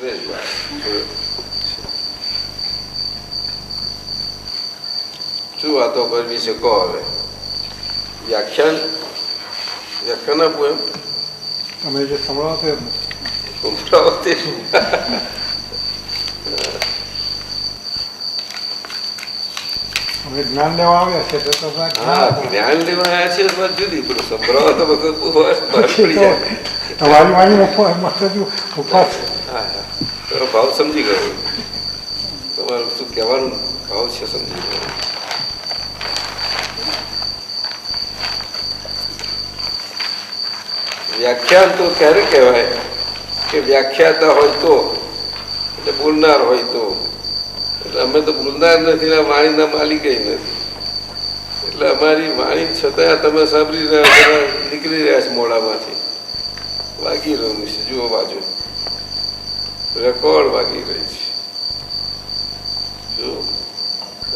સુરેશભાઈ શું વાતો કરવી છે કહો હવે. વ્યાખ્યાન આપવું એમ તમે જે સંભળાવો એમ સંભળાવતી અમે જ્ઞાન લેવા આવ્યા છે તો હા જ્ઞાન લેવા આવ્યા છે વાત જુદી પણ સંભળાવો તો બધું પડી જાય. તમારી વાણી ઉપવાસ હા હા તારો ભાવ સમજી ગયો. તમારું શું કહેવાનું ભાવ છે સમજી ગયો. વ્યાખ્યાન તો ક્યારે કહેવાય કે વ્યાખ્યાતા હોય તો એટલે બોલનાર હોય તો. એટલે અમે તો બોલનાર નથી ને વાણીના માલિક નથી. એટલે અમારી વાણી છતાં તમે સાંભળી રહ્યા નીકળી રહ્યા છે મોડામાંથી. વાગી રહ્યું છે જુઓ બાજુ રેકોર્ડ વાગી રહી છે જો.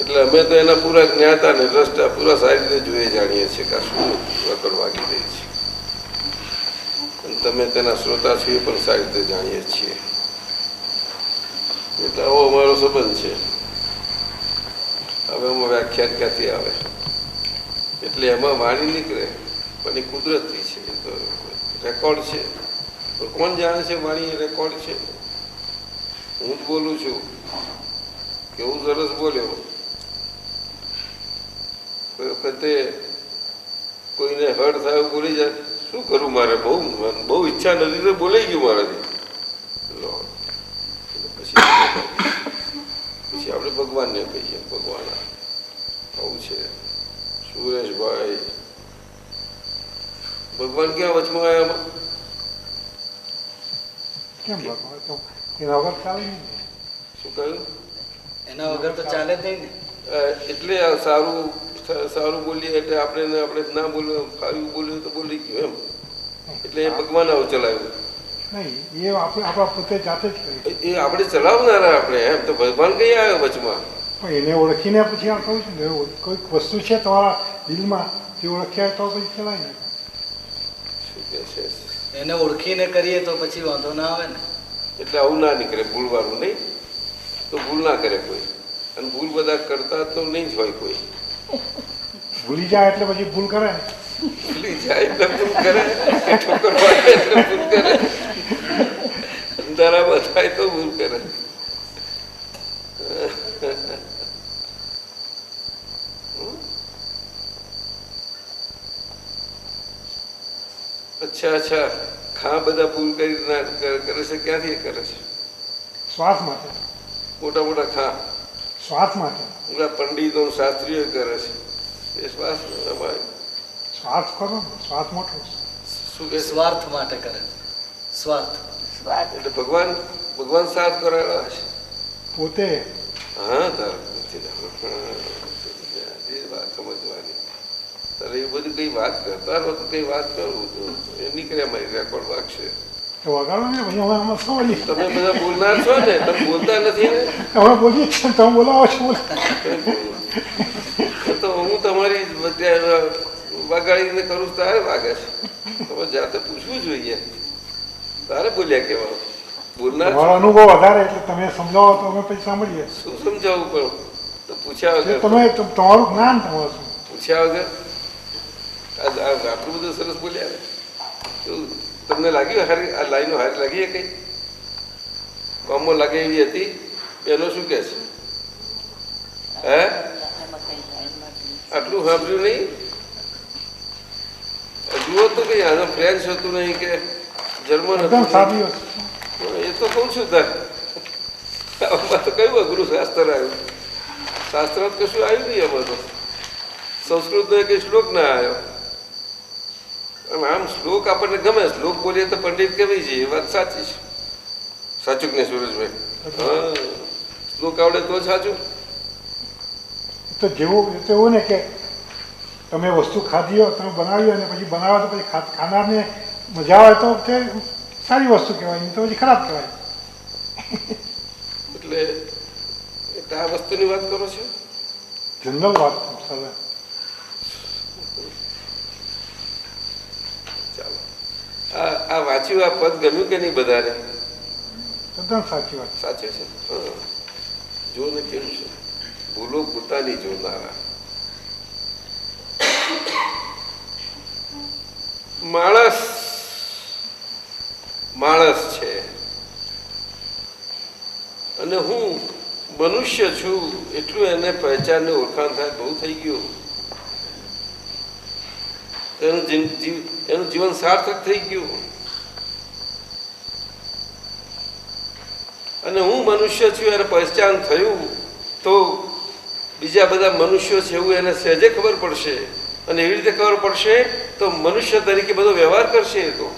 એટલે અમે તો એના પૂરા જ્ઞાતા ને દ્રષ્ટા પૂરા સારી રીતે જોઈએ જાણીએ છીએ કે શું રેકોર્ડ વાગી રહી છે. તમે તેના શ્રોતા છો એ પણ સારી રીતે જાણીએ છીએ. એટલે આવો અમારો સંબંધ છે. હવે એમાં વ્યાખ્યાન ક્યાંથી આવે એટલે એમાં વાણી નીકળે પણ એ કુદરતી છે. એ તો રેકોર્ડ છે. પણ કોણ જાણે છે વાણી એ રેકોર્ડ છે? હું જ બોલું છું કેવું સરસ બોલ્યો. કોઈ વખતે કોઈને હર્ટ થાય બોલી જાય શું કરું મારે બહુ ઈચ્છા નથી તો બોલાઈ ગયું મારાથી. પછી આપણે ભગવાનને કહીએ ભગવાન આવું છે. સુરેશભાઈ ભગવાન ક્યાં વચમાં આવ્યા? કેમ ભગવાન તો એના વગર ચાલે નહીં. શું કહ્યું? એના વગર તો ચાલે જ નહીં ને. એટલે સારું બોલીએ એટલે આપણે ના બોલ્યું સારું બોલ્યું તો બોલી ગયું એમ. એટલે એ ભગવાન આવું ચલાવ્યું નહીં. એ આપણા પોતે જાતે જ કરી. એ આપણે ચલાવનારા આપણે એમ તો ભગવાન કઈ આવ્યો વચમાં? પણ એને ઓળખીને પછી આ કહું છું ને કોઈક વસ્તુ છે તમારા દિલમાં તે ઓળખ્યા તો પછી ચલાવી નાખે. શું કે છે? એને ઓળખીને કરીએ તો પછી વાંધો ના આવે ને. એટલે આવું ના નીકળે ભૂલવાનું નહીં. તો ભૂલ ના કરે કોઈ. અને ભૂલ બધા કરતા તો નહીં જ હોય કોઈ. ભૂલી જાય એટલે પછી ભૂલ કરે. ભૂલી જાય એટલે ભૂલ કરે. ઠોકર વાગે એટલે ભૂલ કરે. અંધારામાં થાય તો ભૂલ કરે. અચ્છા બધા ભૂલ કરી કરે છે. ક્યાંથી કરે છે? શ્વાસ માટે. મોટા મોટા શ્વાસ માટે. બધા પંડિતો શાસ્ત્રીઓ કરે છે એ શ્વાસ શ્વાસ કરો. શ્વાસ મોટો શું કે સ્વાર્થ માટે કરે. સ્વાર્થ એટલે ભગવાન સાથ કરેલા છે પોતે. હા તાર વાત સમજવાની. તારે એ બધી કઈ વાત કરતા રહો તો કઈ વાત કરું તો એ નીકળે મારી રેકોર્ડ વાગશે. વગાડો ને પછી અમે આમાં સમજીએ. તમે બધા બોલનાર છો ને? તમે બોલતા નથી ને? અમે બોલીએ છીએ તમે બોલાવો છો. તો હું તમારી વગાડીને કરું તારે વાગે છે. તમે જાતે પૂછવું જોઈએ. તારે બોલ્યા કેવા બોલનાર તમારો અનુભવ વધારે એટલે તમે સમજાવો તો અમે પછી સાંભળીએ. શું સમજાવવું પણ તો પૂછ્યા વગર તમે તમારું જ્ઞાન તમારું શું પૂછ્યા વગર આટલું બધું સરસ બોલ્યા ને શું તમને લાગ્યું હારી આ લાઈનો હારી લાગી કઈ કામમાં લાગે એવી હતી? એનો શું કે છે? હે આટલું સાંભળ્યું નહીં? જુઓ તો કઈ આનો ફ્રેન્ચ હતું નહીં કે જર્મન હતું? એ તો કઉ છું તાર આમાં તો કયું અઘરું શાસ્ત્ર આવ્યું? શાસ્ત્ર કશું આવ્યું નહીં એમાં તો. સંસ્કૃતનો એક શ્લોક ના આવ્યો. આમ શ્લોક આપણને ગમે. શ્લોક બોલીએ તો પંડિત કહેવાય છે. એ વાત સાચી છે. સાચું કે નહીં સુરેશભાઈ? હા શ્લોક આવડે તો સાચું. તો જેવું એવું ને કે તમે વસ્તુ ખાધી હોય તમે બનાવી અને પછી બનાવો તો પછી ખાનારને મજા આવે તો તે સારી વસ્તુ કહેવાય નહીં તો પછી ખરાબ કહેવાય. એટલે આ વસ્તુની વાત કરો છો? જનરલ વાત ચાલો આ વાંચ્યું આ પદ ગમ્યું કે નહીં બધાને? તદ્દન સાચી વાત. સાચે છે. હા, જો ને કેવું છે, ભૂલો પોતાની જોનારા. માણસ માણસ છે અને હું મનુષ્ય છું એટલું એને પહેચાનને ઓળખાણ થાય બહુ થઈ ગયું. એનું જીવન સાર્થક થઈ ગયું. અને હું મનુષ્ય છું એને પહેચાન થયું તો બીજા બધા મનુષ્યો છે એવું એને સહેજે ખબર પડશે. અને એવી રીતે ખબર પડશે તો મનુષ્ય તરીકે બધો વ્યવહાર કરશે. એ તો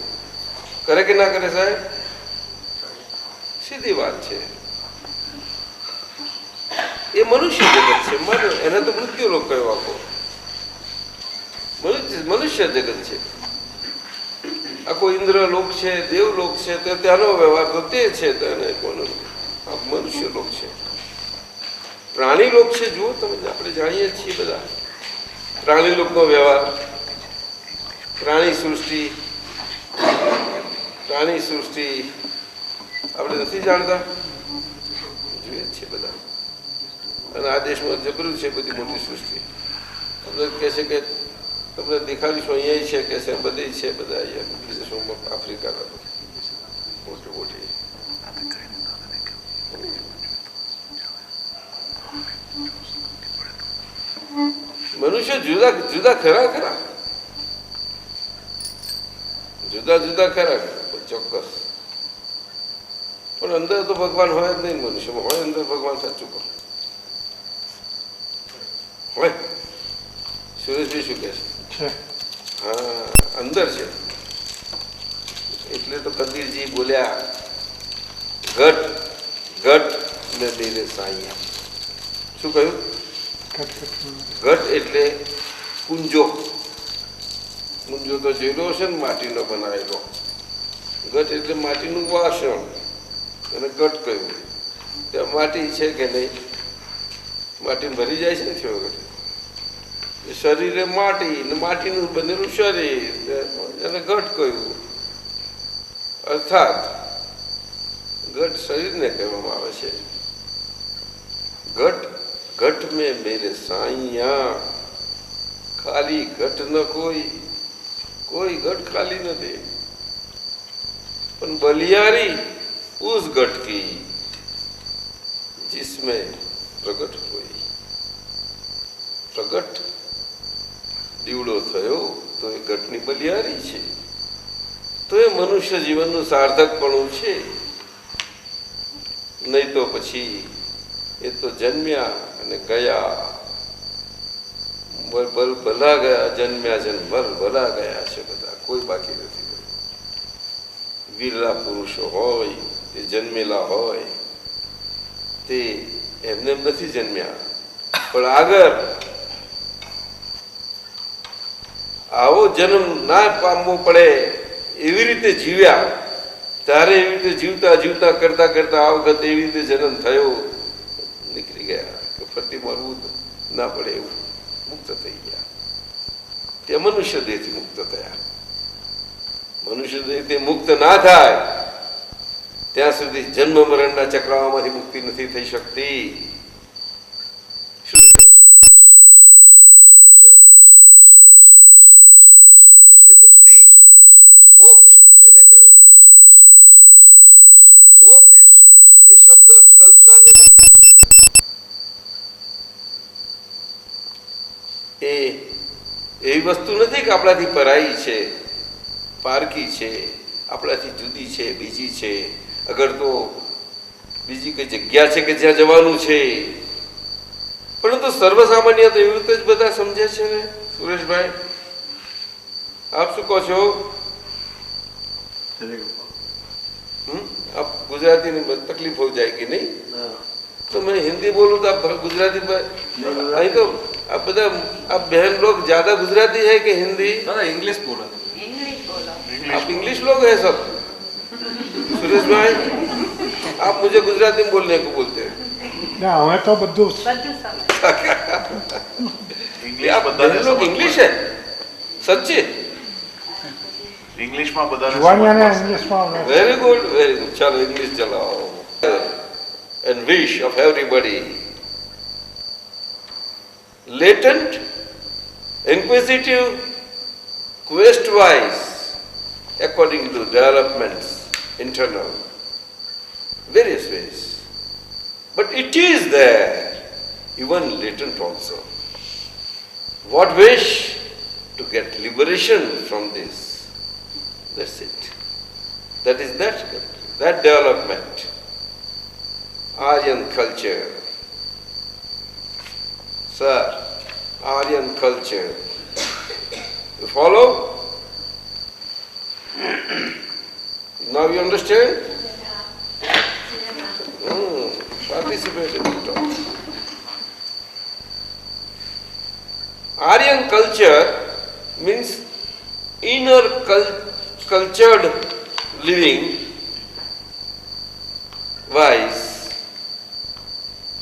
કરે કે ના કરે સાહેબ? સીધી વાત છે. એ મનુષ્ય જગત છે. એને તો મૃત્યુ લોક કયો આપો. મનુષ્ય જગત છે. આખો ઇન્દ્ર લોક છે, દેવ લોક છે, તો ત્યાંનો વ્યવહાર તો તે છે. તો એને આ મનુષ્ય લોક છે. પ્રાણી લોક છે. જુઓ તમે, આપણે જાણીએ છીએ બધા પ્રાણી લોકનો વ્યવહાર. પ્રાણી સૃષ્ટિ આપણે નથી જાણતા? જોઈએ છીએ બધા. અને આ દેશમાં જબરું છે બધી મોટી સૃષ્ટિ. તમને કહે છે કે તમને દેખાડીશું અહીંયા છે કે છે બધી છે બધા અહીંયા વિદેશોમાં, આફ્રિકાના મોટી મોટી. મનુષ્ય જુદા જુદા ખરા ચોક્કસ. પણ અંદર તો ભગવાન હોય જ નહીં. મનુષ્યમાં હોય અંદર ભગવાન. સાચું કહો હોય. સુરેશભાઈ શું કહે છે? હા, અંદર છે. એટલે તો કબીરજી બોલ્યા ઘટ ને બેરે સાઈયા. શું કહ્યું? ઘટ એટલે કુંજો. કુંજો તો જોયેલો હશે ને, માટીનો બનાવેલો. ઘટ એટલે માટીનું વાસણ. અને ઘટ કહ્યું ત્યાં માટી છે કે નહીં? માટી ભરી જાય છે ને થયો વખતે. શરીરે માટી ને માટીનું બનેલું શરીર એને ઘટ કહ્યું. અર્થાત ઘટ શરીરને કહેવામાં આવે છે. ઘટ મેં મેરે સાઈયા. ખાલી ઘટ ન કોઈ ઘટ ખાલી નથી. પણ બલિયારી उस घट की जिसमें प्रगट हुई. પ્રગટ દીવડો થયો તો એ ઘટની બલિયારી છે. તો એ મનુષ્ય જીવનનું સાર્થકપણું છે. નહીં તો પછી એ તો જન્મ્યા અને ગયા. ભલા ગયા, જન્મ્યા ભલા ગયા છે બધા. કોઈ બાકી નથી. વીરલા પુરુષો હોય, તે જન્મેલા હોય, તે એમને નથી જન્મ્યા. પણ આગળ આવો જન્મ ના પામવો પડે એવી રીતે જીવ્યા. ત્યારે એવી રીતે જીવતા કરતા આ વખત એવી રીતે જન્મ થયો, નીકળી ગયા કે ફરતી મરવું ના પડે એવું મુક્ત થઈ ગયા. તે મનુષ્ય દેહથી મુક્ત થયા. મનુષ્ય દેહથી મુક્ત ના થાય ત્યાં સુધી જન્મ મરણના ચક્રાઓમાંથી મુક્તિ નથી થઈ શકતી. શું સમજ્યા? એટલે મુક્તિ, મોક્ષ એને કહ્યો. મોક્ષ એ શબ્દ કલ્પના નથી. એ એવી વસ્તુ નથી કે આપણાથી પરાઈ છે, પારકી છે, આપણાથી જુદી છે, બીજી છે. અગર તો બીજી કઈ જગ્યા છે કે જ્યાં જવાનું છે. પરંતુ સર્વસામાન્ય તો એવી રીતે જ બધા સમજે છે ને. સુરેશભાઈ, આપ શું કહો છો? आप गुजराती में तकलीफ हो जाएगी नहीं? तो मैं हिंदी बोलूँ तो आप गुजराती नहीं तो आप बता, आप बहन लोग ज्यादा गुजराती है कि हिंदी? इंग्लिश बोलो. आप इंग्लिश लोग हैं सब. सुरेश भाई, आप मुझे गुजराती में बोलने को बोलते हैं. ના હવે તો બધું आप बहन लोग इंग्लिश है? सच्ची? ઇંગ્લિશમાં બધાને જુવાની અને સમજ પડશે. ઇંગ્લિશમાં Very good, very good. Chalo, English chalao. And wish of everybody. Latent, inquisitive, quest-wise, according to developments, internal, various ways. But it is there, even latent also. What wish? To get liberation from this. That's it. That is that development. Aryan culture. Sir, Aryan culture. You follow? Now you understand? Participate in the talk. Aryan culture means inner cultured living wise,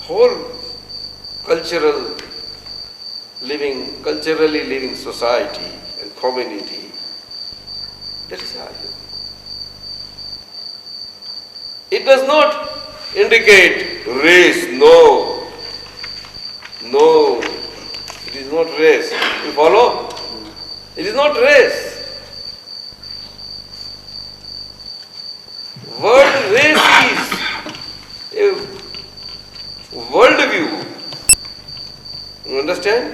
whole culturally living society and community. That is Aryan. It does not indicate race, no. No, it is not race. You follow? It is not race. Word race is a world view. You understand?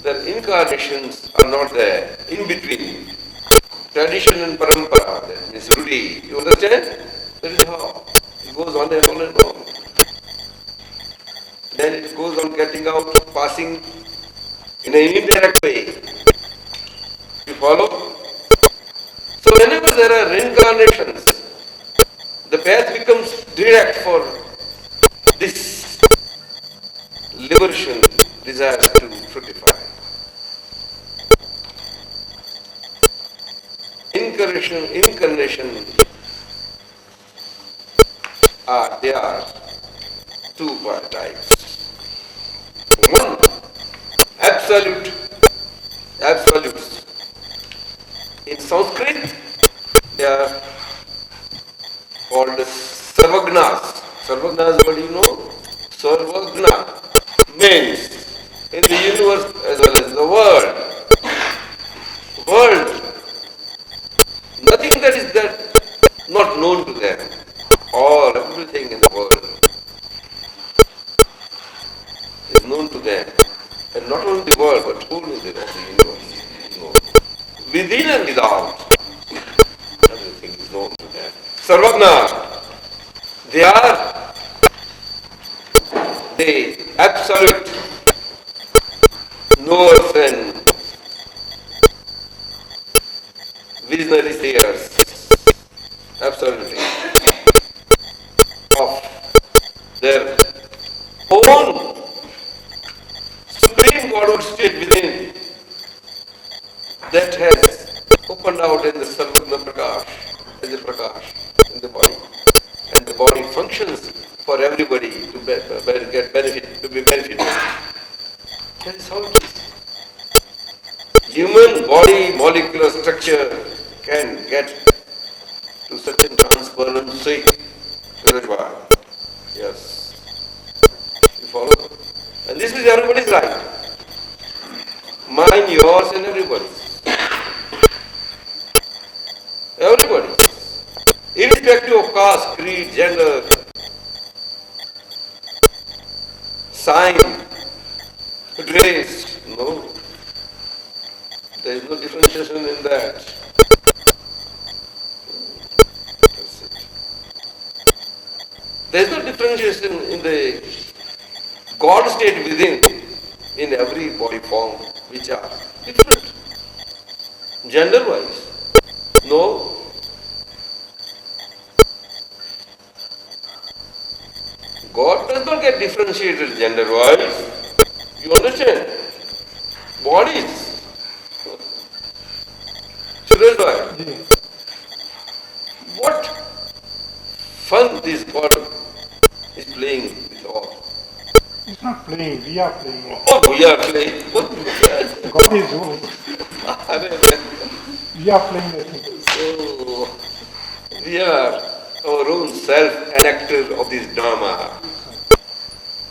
The incarnations are not there, in between. Tradition and parampara, that means Ruti. You understand? That is how it goes on and on and on. Then it goes on getting out, passing in an indirect way. You follow? So whenever there are reincarnations, the path becomes direct for this liberation, desire to fructify. Incarnation there are two types. One, absolutes. In Sanskrit, they are called Sarvagnas. Sarvagnas, what do you know? Sarvagna means in the universe as well as the world. Nothing that is not known to them. Everything in the world is known to them. And not only the world, but whole of the universe is known. Within and without, everything is known to them. Sarvagna, they are the absolute knowers and visionary seers, absolutely, of their own supreme Godhood state within that has opened out in the Sarvagna Prakash, as a Prakash in the body. And the body functions for everybody to get benefit, to be benefited. That is how it is. Human body molecular structure can get to such a transparency. Yes. You follow? And this is everybody's right. Mine, yours, and everybody's. Everybody. Irrespective of caste, creed, gender, sign, race, no. There is no differentiation in that. That's it. There is no differentiation in the God state within, in every body form, which are different. Gender-wise, no. God does not get differentiated gender-wise. You understand? Bodies. Suraj, what fun this God is playing with all. It's not playing, we are playing. Oh, we are playing. God is who? We are playing the thing. So We are our own self-enactor of this drama.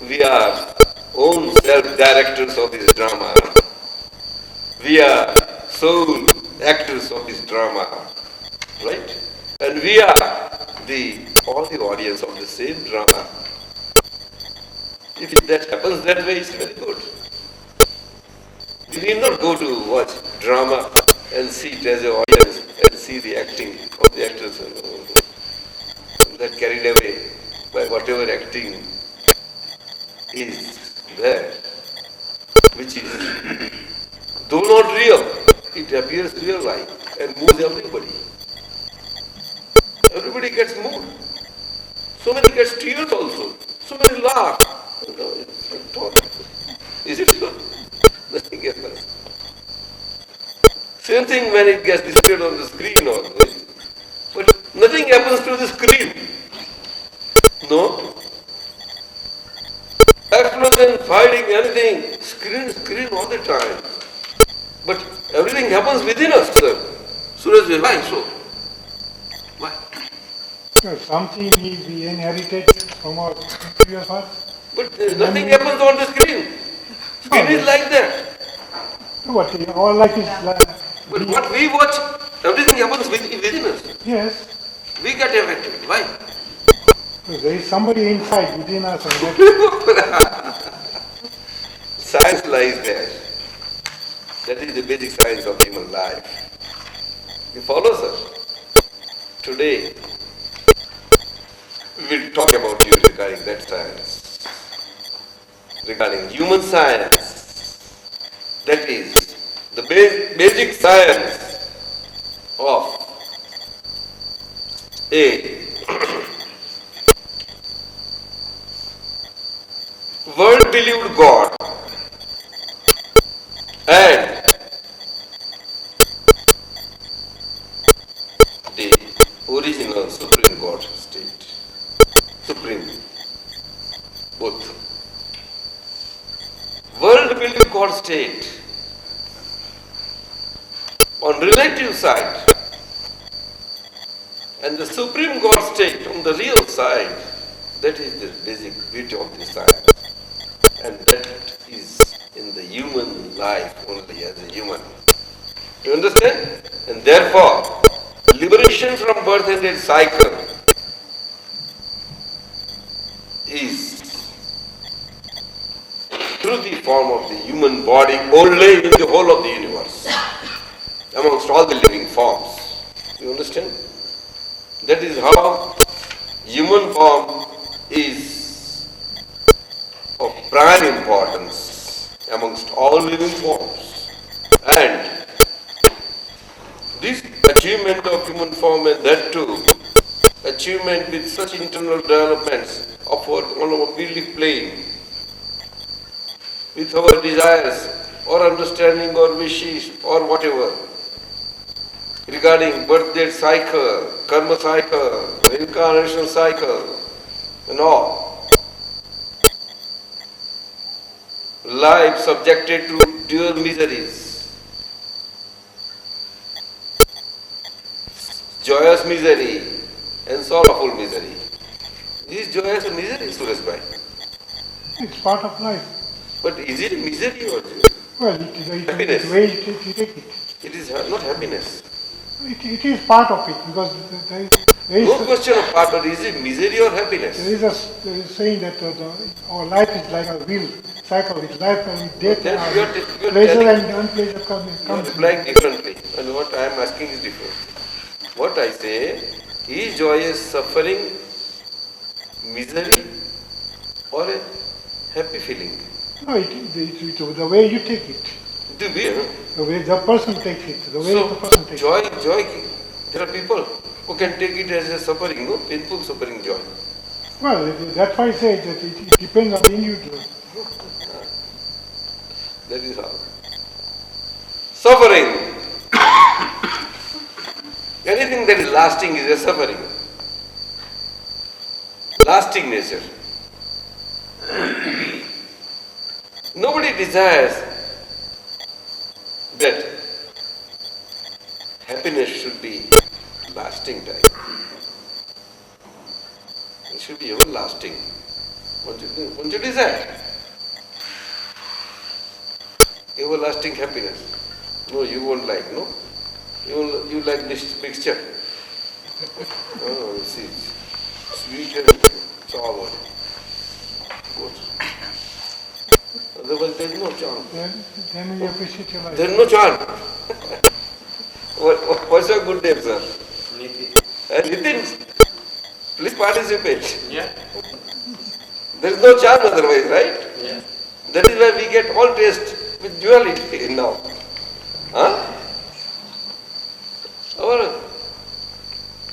We are own self-directors of this drama. We are sole actors of this drama, right? And we are all the audience of the same drama. If that happens that way, it's very good. We need not go to watch drama and sit as an audience and see the acting of the actors that carried away by whatever acting is there, which is though not real, it appears real life and moves everybody. Everybody gets moved. So many gets tears also. So many laugh. It's like talk. Is it so? Nothing happens. Same thing when it gets displayed on the screen also. But nothing happens to the screen. No. Explosion, fighting, anything. Screen all the time. But everything happens within us, sir. Suraj, why so? Why? Something we inherited from our previous past. But nothing happens on the screen. Screen is like that. But our life is like. But what we watch, everything happens within us. Yes. We get affected. Why? So there is somebody inside within us. And that, Science lies there. That is the basic science of human life. You follow, sir? Today, we will talk about you regarding that science. Regarding human science. That is the basic science of a world-believed God and the original Supreme God state. Supreme. Both. World-believed God state on relative side and the Supreme God state on the real side. That is the basic beauty of this science. And that is in the human life only as a human. You understand? And therefore, liberation from birth and death cycle is through the form of the human body only in the whole of the universe, amongst all the living forms. You understand? That is how human form is of prime importance amongst all living forms. And this achievement of human form, and that too, achievement with such internal developments of our, on our belief plane, with our desires or understanding or wishes or whatever, regarding birth, death cycle, karma cycle, reincarnation cycle, and all. Life subjected to dual miseries, joyous misery and sorrowful misery. Is joyous and misery, Sureshbhai? it's part of life. But is it misery or joy? Well, it is Happiness. the way you take it. It is not happiness. It is part of it because there is No question of part, but is it misery or happiness? there is saying that our life is like a wheel cycle. With life and with death, Then you are pleasure telling- and unpleasure You are comes. replying differently, and what I am asking is different. What I say, is joyous suffering misery or a happy feeling? No, it's the way you take it, The way, no? the way the person takes it, the way the person So takes joy, there are people who can take it as a suffering, no? Painful suffering joy. it. Well, that's why I say that it depends on the individual. That is how. Suffering. Anything that is lasting is a suffering. Lasting nature. Nobody desires that happiness should be lasting time. It should be everlasting. Won't you desire? Everlasting happiness. No, you won't like, no? You like mixture. Oh, you see, sweet and sour. Good. Otherwise there is no charm. Then you appreciate your life. There is no charm. What's your good name, sir? Nitin. Nitin, please participate. Yeah. There is no charm otherwise, right? Yeah. That is why we get all taste with duality now. Huh? Our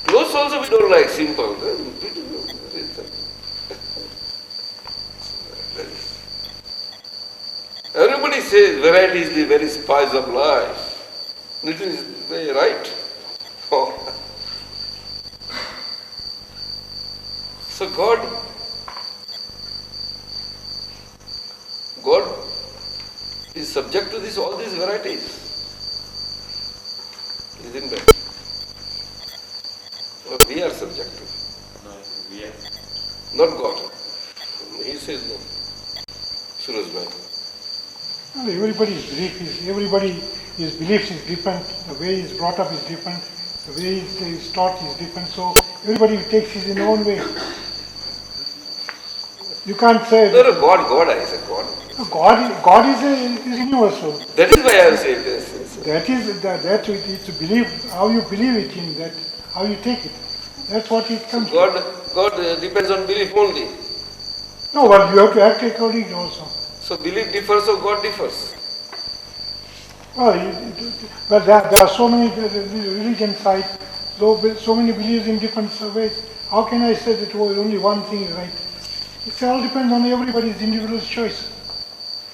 clothes also we don't like simple. Everybody says variety is the very spice of life. Nitin is very right. So God is subject to all these varieties. Isn't it? Or we are subject to. No, we are. Not God. He says no. Suraj Bhai. Well, everybody's beliefs is different, the way he's brought up is different, the way he's taught is different, so everybody takes it in their own way. You can't say No, God, I said God. God is universal. That is why I am saying this. That is to believe, how you believe it in, that how you take it. That's what it comes to. God depends on belief only. No, well, you have to act accordingly also. So belief differs, so God differs. Well, there are so many religion sides, so many beliefs in different ways. How can I say that only one thing is right? It all depends on everybody's individual choice.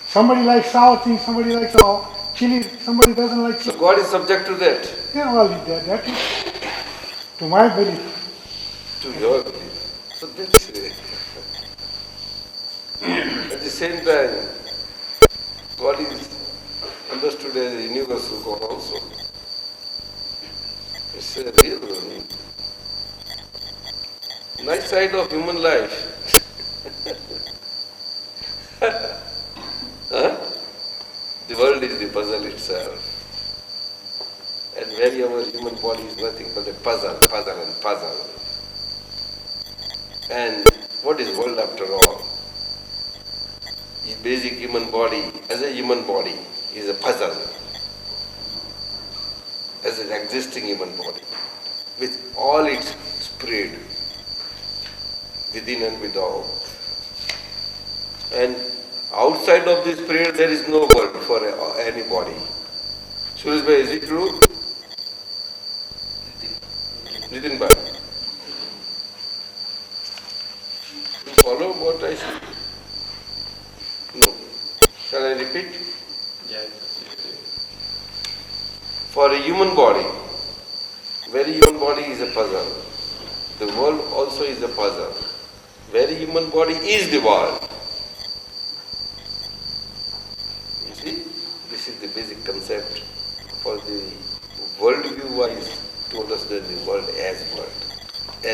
Somebody likes sour things, somebody likes chili, somebody doesn't like So chili. God is subject to that. Yeah, well, that is to my belief. To your belief. So that's at the same time, God is understood as a universal God also. It's a real nice side of human life. Huh? The world is the puzzle itself. And very our human body is nothing but a puzzle. And what is world after all? The basic human body, as a human body, is a puzzle. As an existing human body, with all its spread, within and without. And outside of this spread, there is no world for any body. Suraj bhai, is it true? Nitin bhai. You follow what I say? No. Shall I repeat? Yeah. For a human body, very human body is a puzzle. The world also is a puzzle. Very human body is the world. You see, this is the basic concept for the world view wise to understand the world, as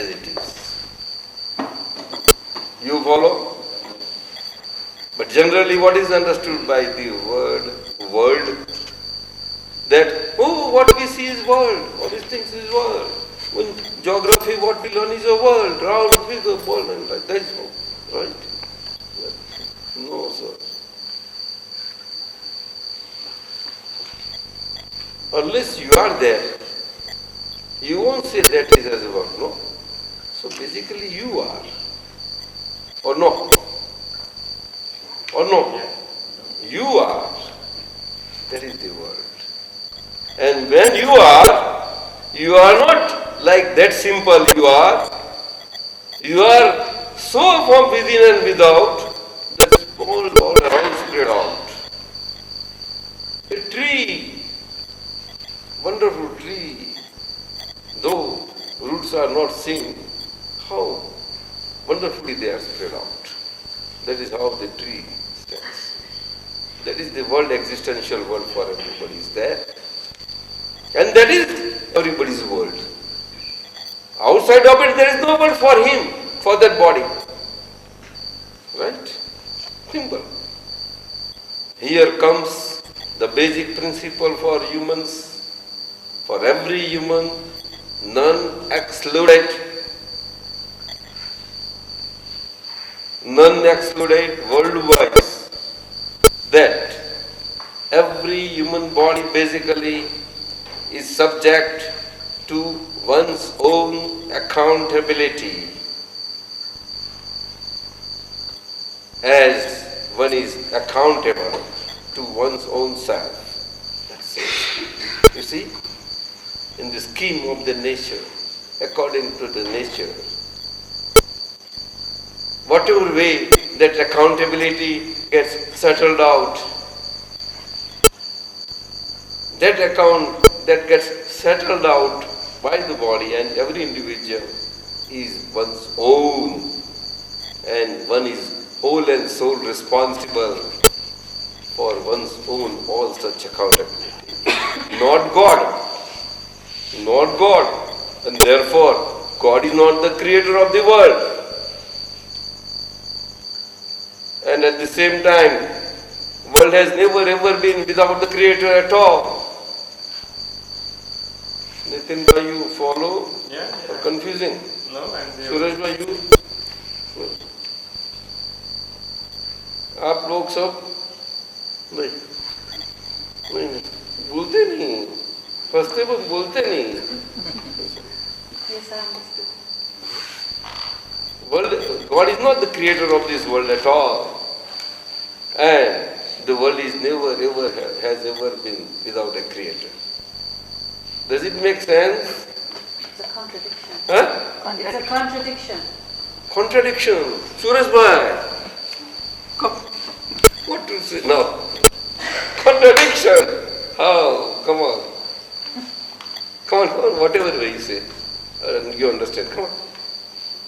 it is. You follow? But generally what is understood by the word world? That, what we see is world, all these things is world. When geography, what we learn is a world, round, big world, and like that is all, right? No, sir. Unless you are there, you won't say that is as a world, no? So basically you are. Or no? Or no? You are. That is the world. And when you are not like that simple you are so from within and without, that's all around spread out. A tree, wonderful tree, though roots are not seen, how wonderfully they are spread out. That is how the tree stands. That is the world, existential world for everybody is there. And that is everybody's world. Outside of it, there is no world for him, for that body. Right? Simple. Here comes the basic principle for humans, for every human, none excluded. None excluded worldwide, that every human body basically is subject to one's own accountability, as one is accountable to one's own self. That's it. You see, in the scheme of the nature, according to the nature, whatever way that accountability gets settled out, that account that gets settled out by the body and every individual is one's own, and one is whole and sole responsible for one's own all such accountability. Not God. Not God. And therefore, God is not the creator of the world. And at the same time, world has never ever been without the creator at all. Nitin bhai, you follow? Yeah, Or yeah. confusing? No, I'm there. सूरज भाई you? आप लोग सब नहीं नहीं नहीं बोलते नहीं, फंसते वक्त बोलते नहीं. Yes, I understood. World, God is not the creator of this world at all, and the world is never ever has ever been without a creator. Does it make sense? It's a contradiction. Huh? It's a contradiction. Contradiction. Suraj bhai, come. What to say now? Contradiction. How? Come on. Come on, whatever way you say. You understand. Come on.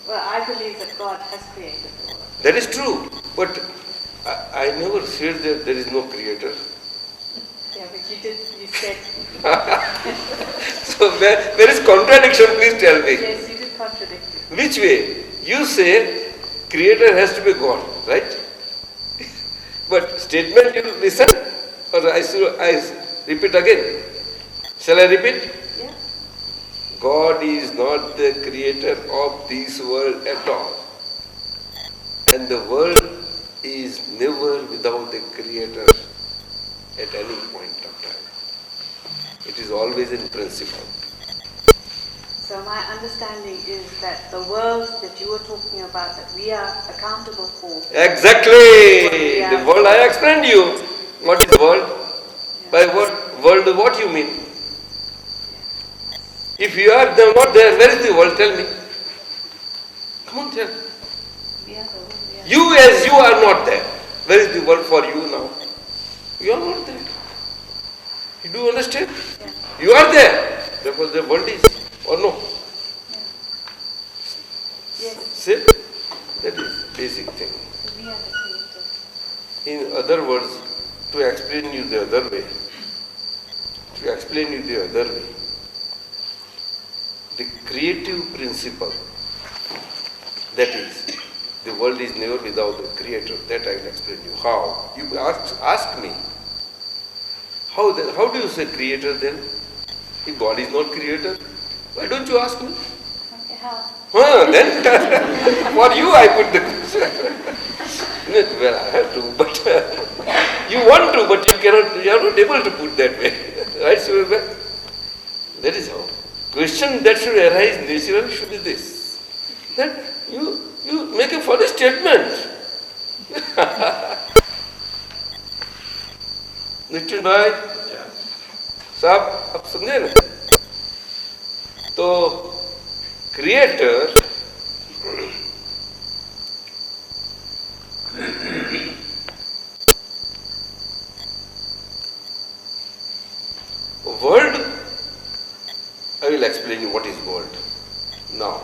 Well, I believe that God has created the world. That is true. But I never said that there is no creator. Yeah, but you said, So where is contradiction? Please tell me. yes, you did contradict it. Which way? You say creator has to be God, right? But statement you listen, or I repeat again. Shall I repeat? Yeah? God is not the creator of this world at all. And the world is never without a creator at any point of time. It is always in principle. So my understanding is that the world that you were talking about, that we are accountable for. Exactly! Yeah. The world, I explained you. What is world? By world, what you mean? If you are not there, where is the world? Tell me. Come on, tell. We are the world. Yeah. You as you are not there. Where is the world for you now? You are not there. You do understand? Yeah. You are there. Therefore the world is, or no? Yes. See? That is basic thing. So we are the creator. In other words, to explain you the other way, the creative principle, that is, the world is never without the creator, that I will explain you. How? You ask me. How do you say creator then? If God is not creator, why don't you ask me? Okay, how? Then for you I put the question. Well, I have to, but you want to, but you are not able to put that way. Right, Surabha? That is how. Question that should arise naturally should be this. That you make a funny statement. Nitin भाई साहब आप समझे ना? तो creator world, I will explain you what is world now.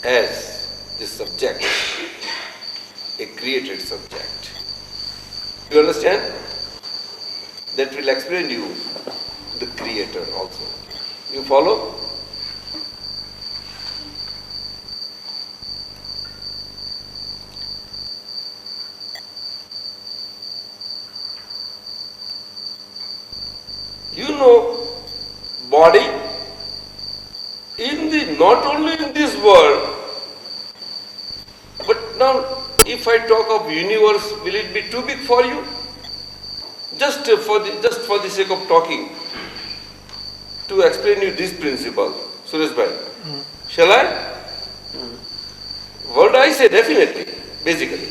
As the subject, a created subject. You understand? That will explain you the creator also. You follow? You know, body not only in this world, but now if I talk of universe, will it be too big for you? Just for the sake of talking, to explain you this principle, Suresh bhai. Shall I? What I say, definitely, basically.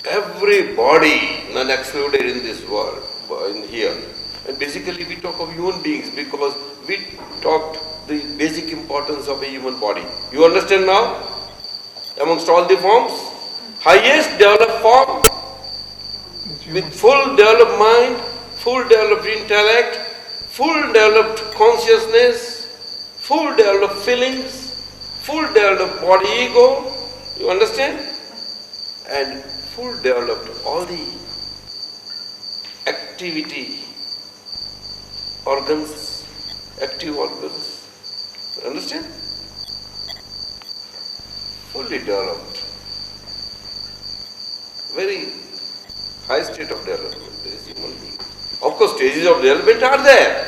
Every body, none excluded in this world, in here. And basically we talk of human beings because we talked the basic importance of a human body. You understand now? Amongst all the forms, highest developed form, with full developed mind, full developed intellect, full developed consciousness, full developed feelings, full developed body ego, you understand? And full developed all the activity, organs, active organs, you understand? Fully developed. Very high state of development, there is human being. Of course, stages of development are there.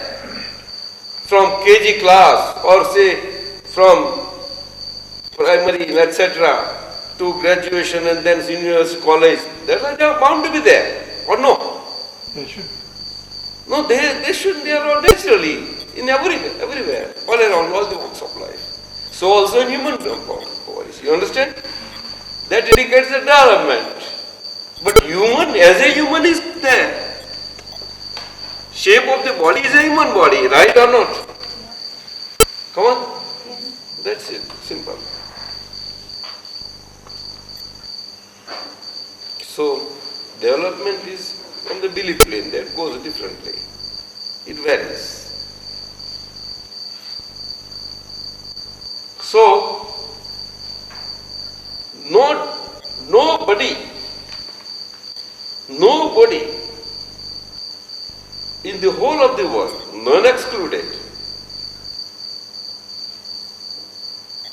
From KG class or say from primary, etc., to graduation and then senior college, they are bound to be there, or no? They should. No, they should, they are all naturally, in everywhere, all around, all the walks of life. So also in human bodies, you understand? That indicates the development. But human, as a human is there. Shape of the body is a human body, right or not? Come on? That's it, simple. So, development is on the belief plane, that goes differently. It varies. So, nobody in the whole of the world, none excluded,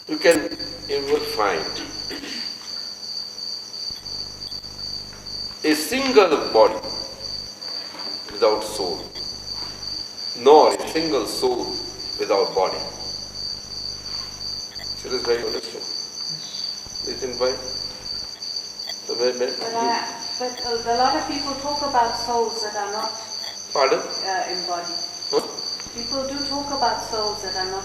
you can ever find a single body without soul, nor a single soul without body. Suresh bhai, understand? Nitin bhai? But a lot of people talk about souls that are not Pardon? embodied. Huh? People do talk about souls that are not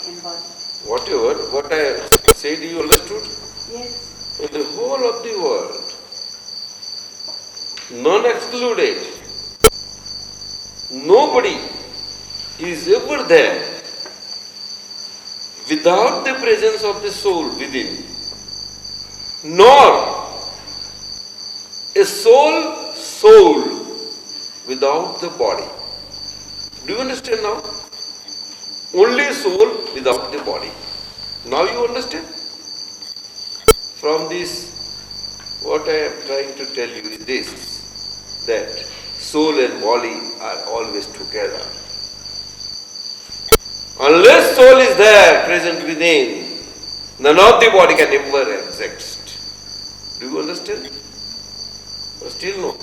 embodied. Whatever, what I said, you understood? Yes. In the whole of the world, none excluded, nobody is ever there without the presence of the soul within, nor a soul without the body. Do you understand now? Only soul without the body. Now you understand? From this, what I am trying to tell you is this, that soul and body are always together. Unless soul is there, present within, none of the body can ever exist. Do you understand? Or still no?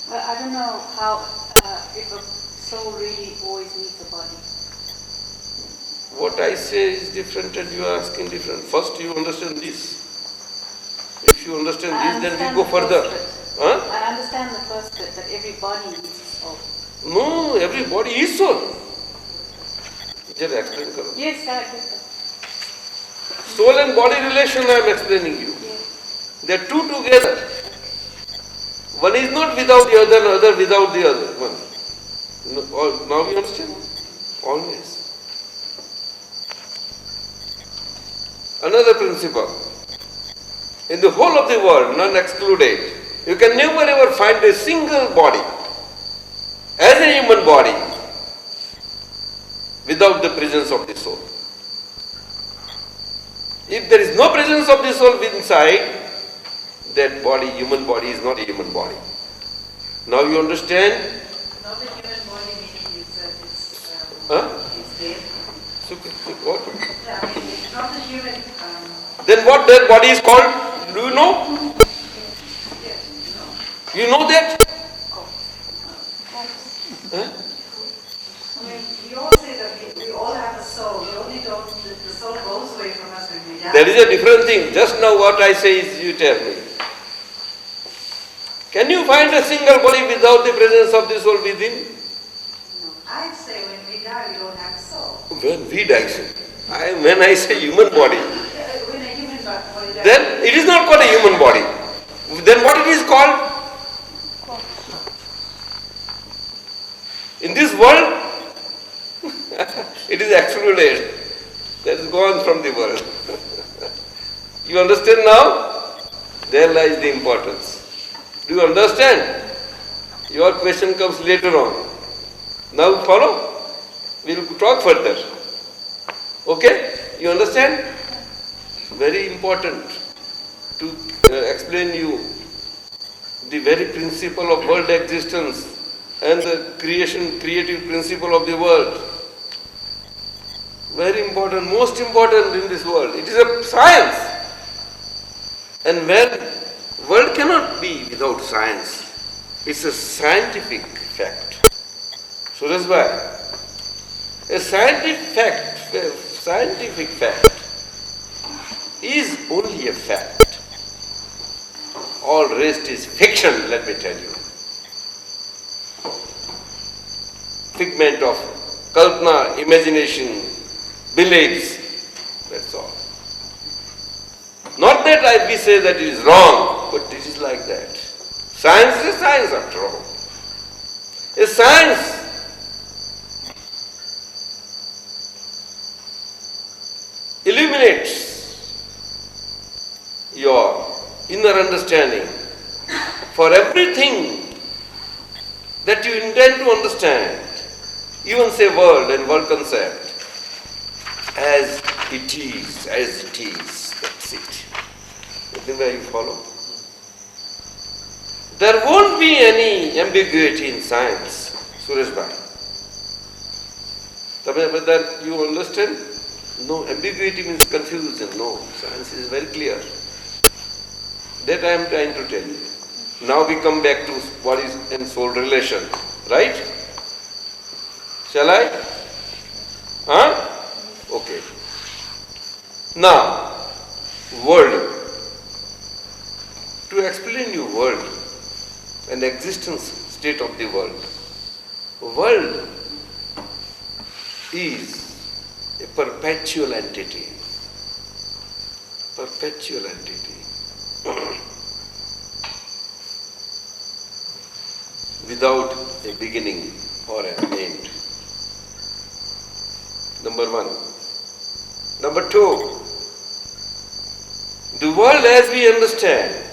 Well, I don't know how, if a soul really always needs a body. What I say is different and you are asking different. First you understand this. If you understand this, then we go further. Huh? I understand the first bit, that every body needs a soul. No, every body is soul. Just explain karo. Yes, I get that. Soul and body relation I am explaining you. Yes. They are two together. One is not without the other without the other. One. Now you understand? Always. Another principle. In the whole of the world, none excluded, you can never ever find a single body as a human body without the presence of the soul. If there is no presence of the soul inside, that body, human body, is not a human body. Now you understand? Not a human body meaning it's Huh? dead. What? Yeah, I mean, it's not a human. Then what that body is called? Do you know? Yes, no. You know that? Huh? I mean, we all say that we all have a soul. We only don't, the soul goes away from us when we die. That is a different thing. Just now what I say is you tell me. Can you find a single body without the presence of the soul within? No, I'd say when we die, we don't have a soul. When we die, sir. When I say human body, When a human body dies. then it is not called a human body. Then what it is called? In this world, it is excluded. That is gone from the world. You understand now? There lies the importance. Do you understand? Your question comes later on. Now follow? We will talk further. Okay? You understand? Very important to explain you the very principle of world existence and the creative principle of the world. Very important, most important in this world. It is a science. And when world cannot be without science, it's a scientific fact. So that's why a scientific fact is only a fact. All rest is fiction, let me tell you. Figment of kalpana, imagination, beliefs, that's all. Not that we say that it is wrong, but it is like that. Science is a science after all. A science illuminates your inner understanding for everything that you intend to understand, even say world and world concept, as it is, that's it. Where you follow? There won't be any ambiguity in science, Suresh Bhai. Whether you understand? No, ambiguity means confusion. No, science is very clear. That I am trying to tell you. Now we come back to body and soul relation, right? Shall I? Huh? Okay. Now, world. To explain you world and existence state of the world. World is a perpetual entity. Perpetual entity. Without a beginning or an end. Number one. Number two, the world as we understand,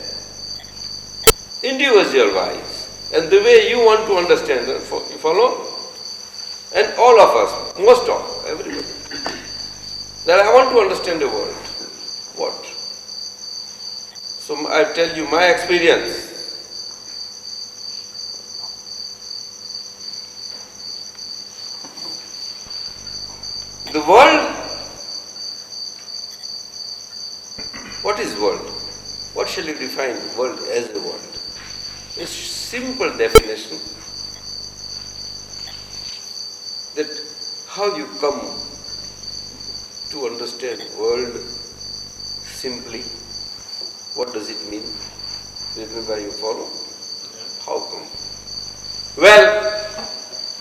individual wise, and the way you want to understand, you follow? And all of us, most of, everybody, that I want to understand the world. What? So I tell you my experience. The world, what is world? What shall you define world as a world? A simple definition that how you come to understand world simply. What does it mean? Remember, you follow? How come? Well,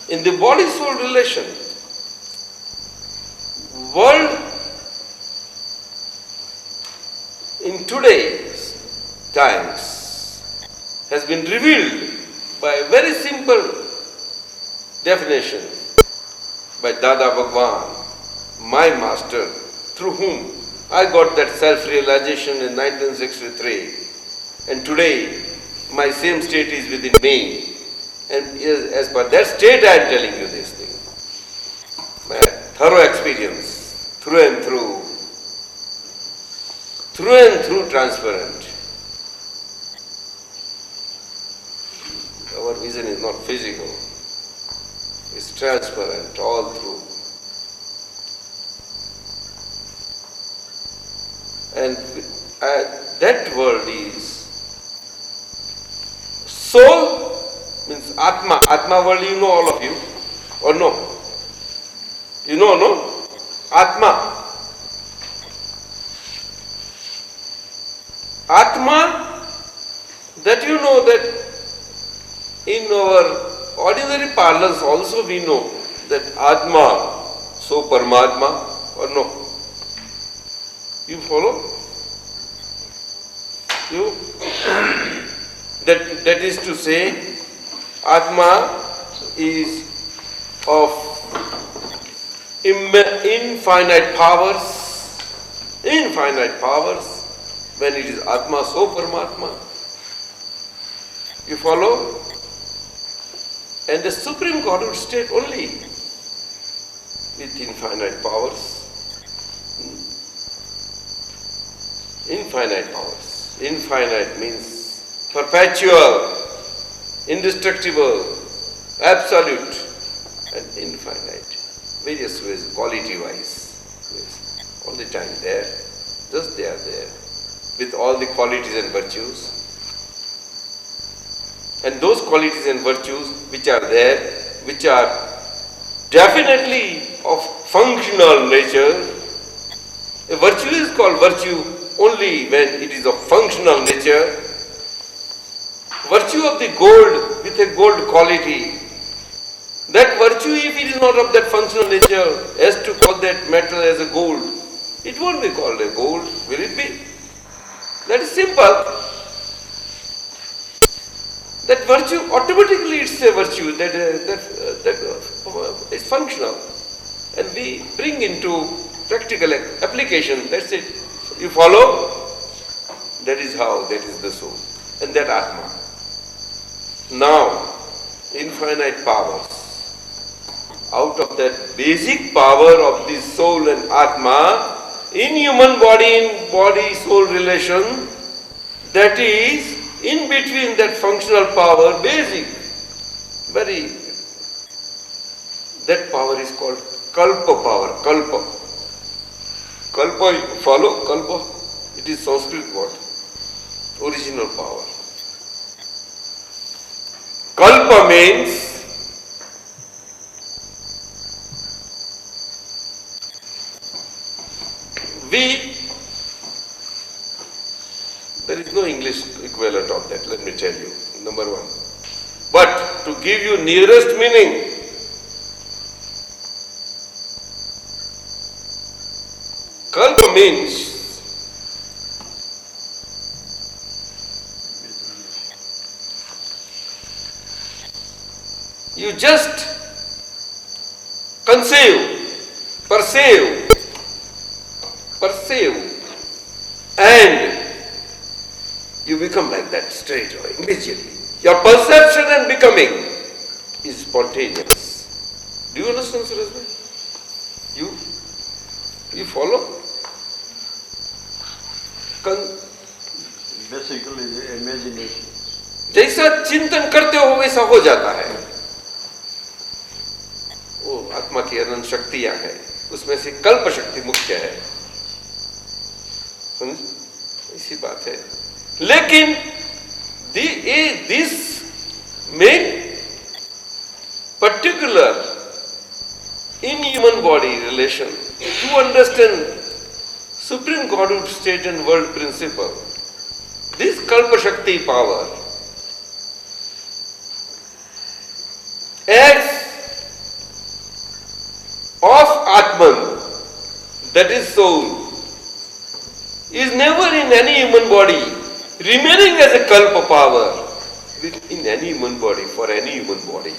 in the body-soul relation, world in today's times has been revealed by a very simple definition by Dada Bhagwan, my master, through whom I got that self-realization in 1963. And today, my same state is within me. And as per that state, I am telling you this thing. My thorough experience, through and through transparent. Our vision is not physical, it's transparent all through. And that world is soul, means Atma. Atma word you know, all of you, or no? You know, no? Atma. Atma, that you know that in our ordinary parlance also we know that Atma, so Paramatma, or no? You follow? You? That is to say, Atma is of infinite powers, when it is Atma, so Paramatma. You follow? And the Supreme Godhood state only with infinite powers. Infinite powers. Infinite means perpetual, indestructible, absolute, and infinite. Various ways, quality-wise. Yes. All the time there. Just they are there. With all the qualities and virtues. And those qualities and virtues which are there, which are definitely of functional nature. A virtue is called virtue only when it is of functional nature. Virtue of the gold with a gold quality. That virtue, if it is not of that functional nature, has to call that metal as a gold. It won't be called a gold, will it be? That is simple. That virtue, automatically it's a virtue that is functional. And we bring into practical application, that's it. You follow? That is how, that is the soul. And that Atma. Now, infinite powers. Out of that basic power of the soul and Atma, in human body, in body-soul relation, that is in between that functional power, basic, that power is called Kalpa power, Kalpa. Kalpa, you follow? Kalpa? It is Sanskrit word. Original power. Kalpa means there is no English equivalent of that, let me tell you, number one. But to give you nearest meaning, Kalpa means you just conceive, perceive, and you become like that straight away, immediately. Your perception and becoming is spontaneous. Do you understand, Surajbhai? You follow? Basically the imagination. जैसा चिंतन करते हो वैसा हो जाता है. वो आत्मा की अनंत शक्तियां हैं, उसमें से कल्प शक्ति मुख्य है. इसी बात है. लेकिन this main particular in human body relation to understand Supreme Godhood state and world principle, this Kalpa Shakti power as of Atman, that is soul, is never in any human body remaining as a Kalpa power in any human body, for any human body.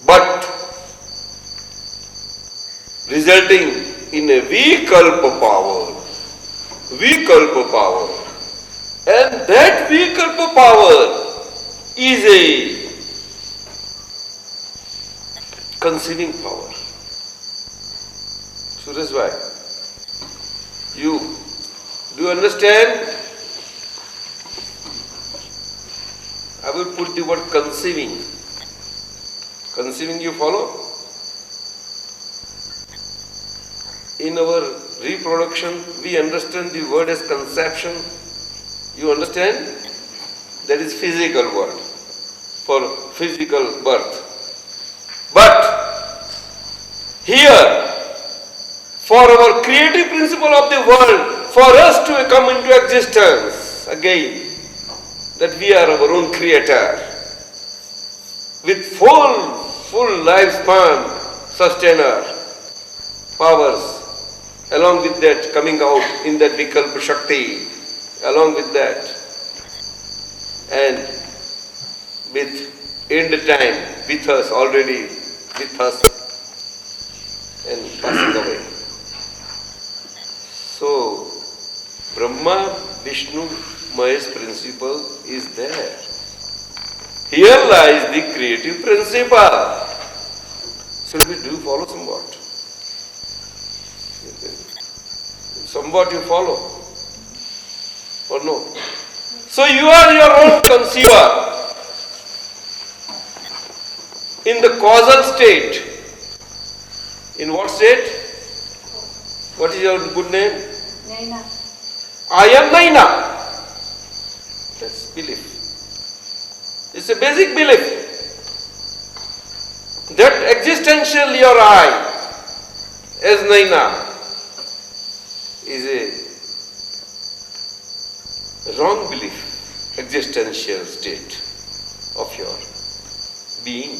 But resulting in a Vikalpa power, and that Vikalpa power is a conceiving power. Surajbhai, do you understand? I will put the word conceiving. Conceiving, you follow? In our reproduction, we understand the word as conception. You understand? That is physical word. for physical birth. But here, for our creative principle of the world, for us to come into existence again, that we are our own creator, with full lifespan, sustainer, powers, along with that coming out in that Vikalpa Shakti, along with that, and with end time, with us already, with us, and passing away. So, Brahma, Vishnu, Mahesh principle is there. Here lies the creative principle. So we do follow somewhat. Somewhat you follow, or no? So you are your own conceiver. In the causal state. In what state? What is your good name? Naina. I am Naina. That's belief. It's a basic belief. That existential your I as Naina is a wrong belief, existential state of your being.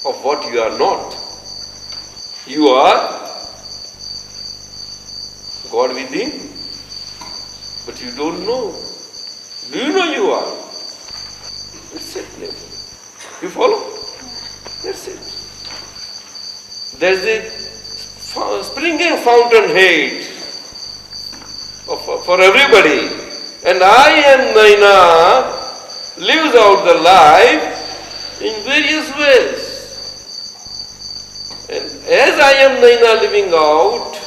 Of what you are not. You are God within, but you don't know. Do you know you are? That's it. You follow? That's it. There's a springing fountainhead for everybody. And I am Naina lives out the life in various ways. And as I am Naina living out,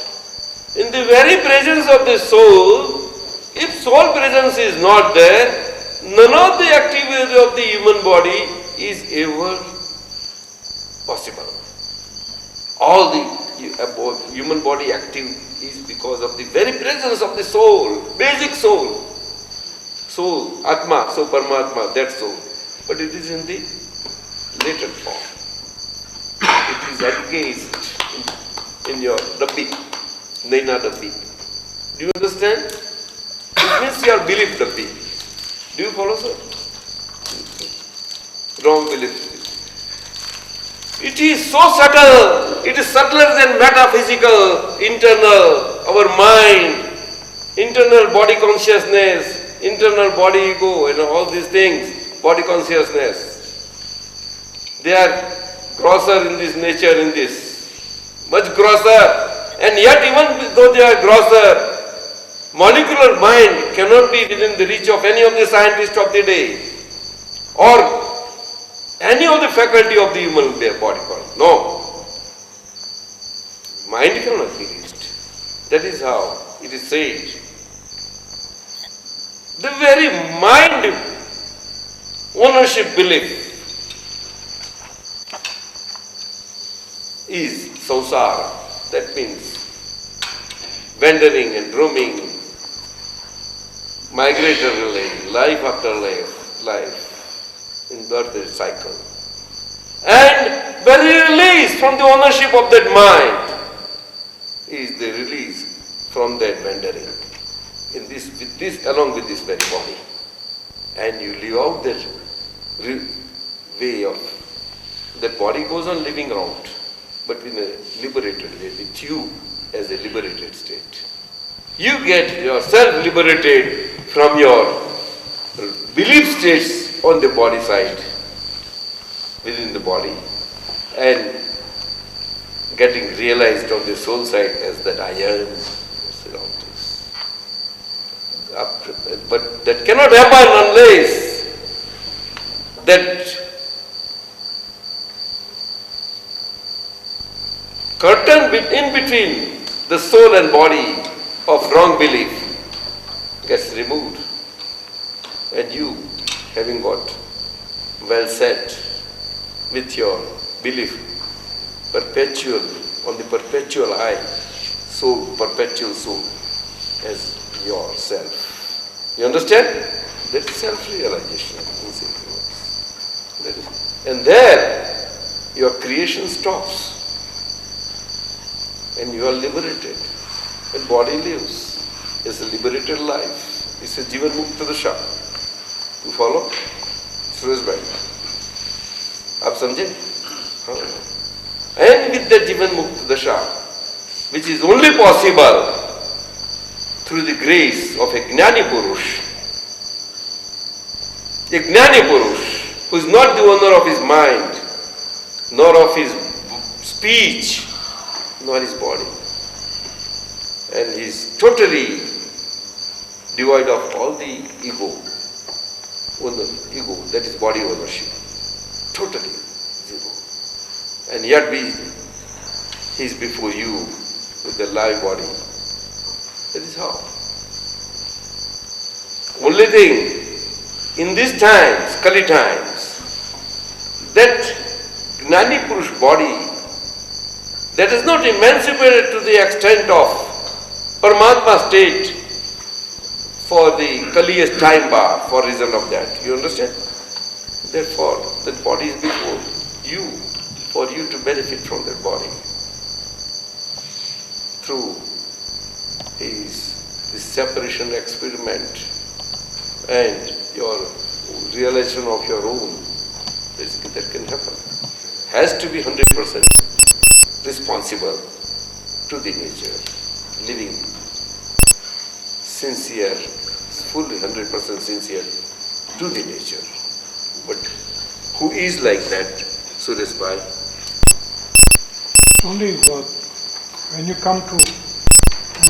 in the very presence of the soul, if soul presence is not there, none of the activity of the human body is ever possible. All the human body active is because of the very presence of the soul, basic soul. Soul, Atma, so Paramatma, that soul. But it is in the latent form. It is encased in your Dabbi, Naina Dabbi. Do you understand? It means your belief Dabbi. Do you follow, sir? Wrong belief. It is so subtle. It is subtler than metaphysical, internal, our mind, internal body consciousness, internal body ego, and all these things, body consciousness. They are grosser in this nature, in this. Much grosser. And yet even though they are grosser, molecular mind cannot be within the reach of any of the scientists of the day. Or any of the faculty of the human body. No. Mind cannot be reached. That is how it is said. The very mind ownership belief is samsara. That means wandering and roaming, migratory life after life in birth cycle. And very release from the ownership of that mind is the release from that wandering along with this very body. And you live out that way of, that body goes on living out, but in a liberated way, with you as a liberated state. You get yourself liberated from your belief states on the body side, within the body, and getting realized on the soul side as that I am. But that cannot happen unless that curtain in between the soul and body of wrong belief gets removed, and you, having got well set with your belief, perpetual, on the perpetual I, soul, perpetual soul, as yourself. You understand? That is self-realization in simple words. And there, your creation stops. And you are liberated. And body lives. It's a liberated life. It's a Jivan Mukta Dasha. You follow? Suresh bhai. Aap samjhe? And with the Jivan Mukta Dasha, which is only possible through the grace of a Jnani Purush, a Jnani Purush, who is not the owner of his mind, nor of his speech, nor his body. And he is totally devoid of all the ego, that is body ownership. Totally zero. And yet he is before you with the live body. That is how. Only thing, in these times, Kali times, that Jnani Purush body, that is not emancipated to the extent of Paramatma state for the Kali's time bar, for reason of that. You understand? Therefore, that body is before you, for you to benefit from that body through this separation experiment and your realization of your own. Basically, that can happen. Has to be 100% responsible to the nature, living sincere, fully 100% sincere to the nature. But who is like that, Suresh bhai? Only when you come to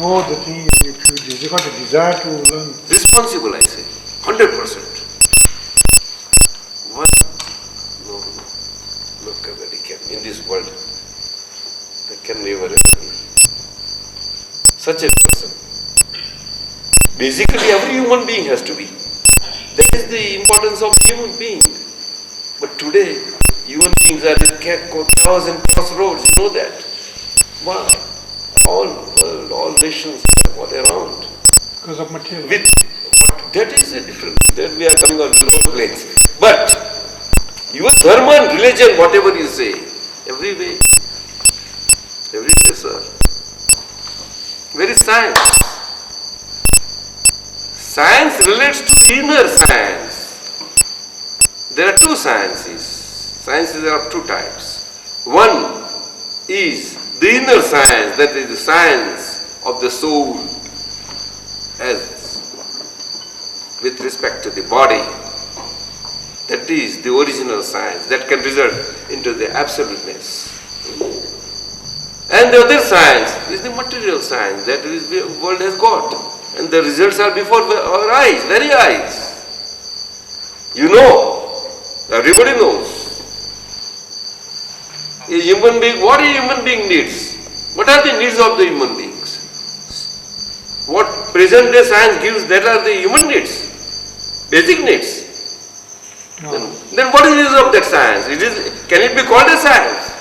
know the thing, if you got a desire to learn. Responsible, I say, 100%. One, nobody can in this world. There can never ever be such a person. Basically, every human being has to be. That is the importance of human being. But today, human beings are in chaos and crossroads. You know that. Why? All nations are around. Because of material. That is a different. Then we are coming on below planes. But your dharma and religion, whatever you say, every way, sir. Where is science? Science relates to inner science. There are two sciences. Sciences are of two types. One is the inner science, that is the science of the soul as with respect to the body. That is the original science that can result into the absoluteness. And the other science is the material science that the world has got. And the results are before our eyes, very eyes. You know, everybody knows. A human being, what a human being needs? What are the needs of the human beings? What present day science gives, that are the human needs, basic needs. No. Then what is the use of that science? Can it be called a science?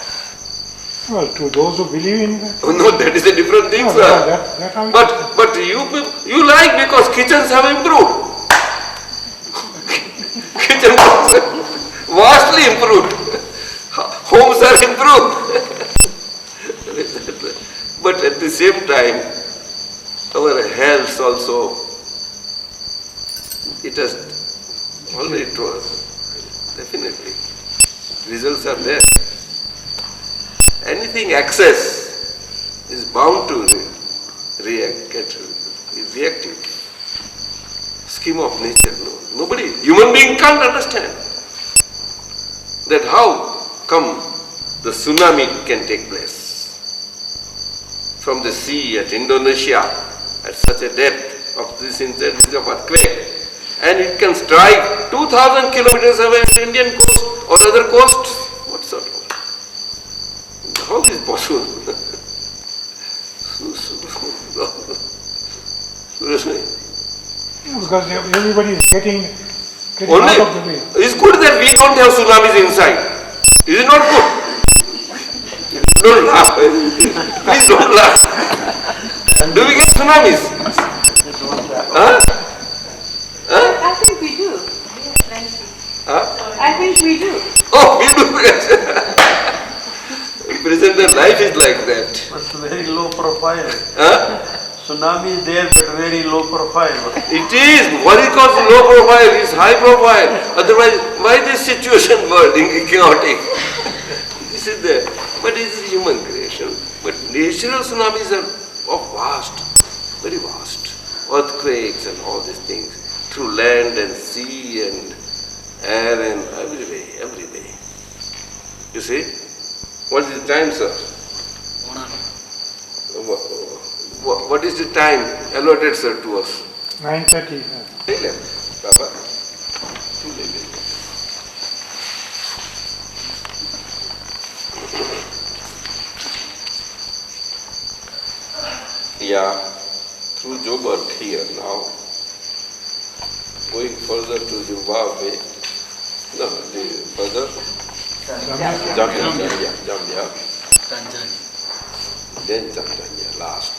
Well, to those who believe in that. Oh, no, that is a different thing, No, sir. that how it But you like because kitchens have improved. Kitchens vastly improved. Homes are improved. But at the same time, our health also, it has already told, definitely. Results are there. Anything excess is bound to get reactive. Scheme of nature, no. Nobody, human being can't understand that how come the tsunami can take place from the sea at Indonesia at such a depth of this intensity of earthquake, and it can strike 2,000 kilometers away at the Indian coast or other coasts. What sort of? How is it possible? because everybody is getting Only, out of the way. it's good that we don't have tsunamis inside. Is it not good? Don't laugh. Please don't laugh. Do we get tsunamis? Huh? I think we do. Plenty. Huh? I think we do. Oh, we do it. Present life is like that. But very low profile. Huh? Tsunami is there, but very low profile. It is. What is called low profile is high profile. Otherwise, why this situation wording chaotic? This is there. But this is human creation. But natural tsunamis are of vast, very vast. Earthquakes and all these things. Through land and sea and air and every way, every way. You see? What is the time, sir? What is the time allotted, sir, to us? 9:30. ले ले, पापा, तू ले ले। Yeah, through Joburg here now, going further to Zimbabwe, no, further, Zambia, Tanzania. then Tanzania last,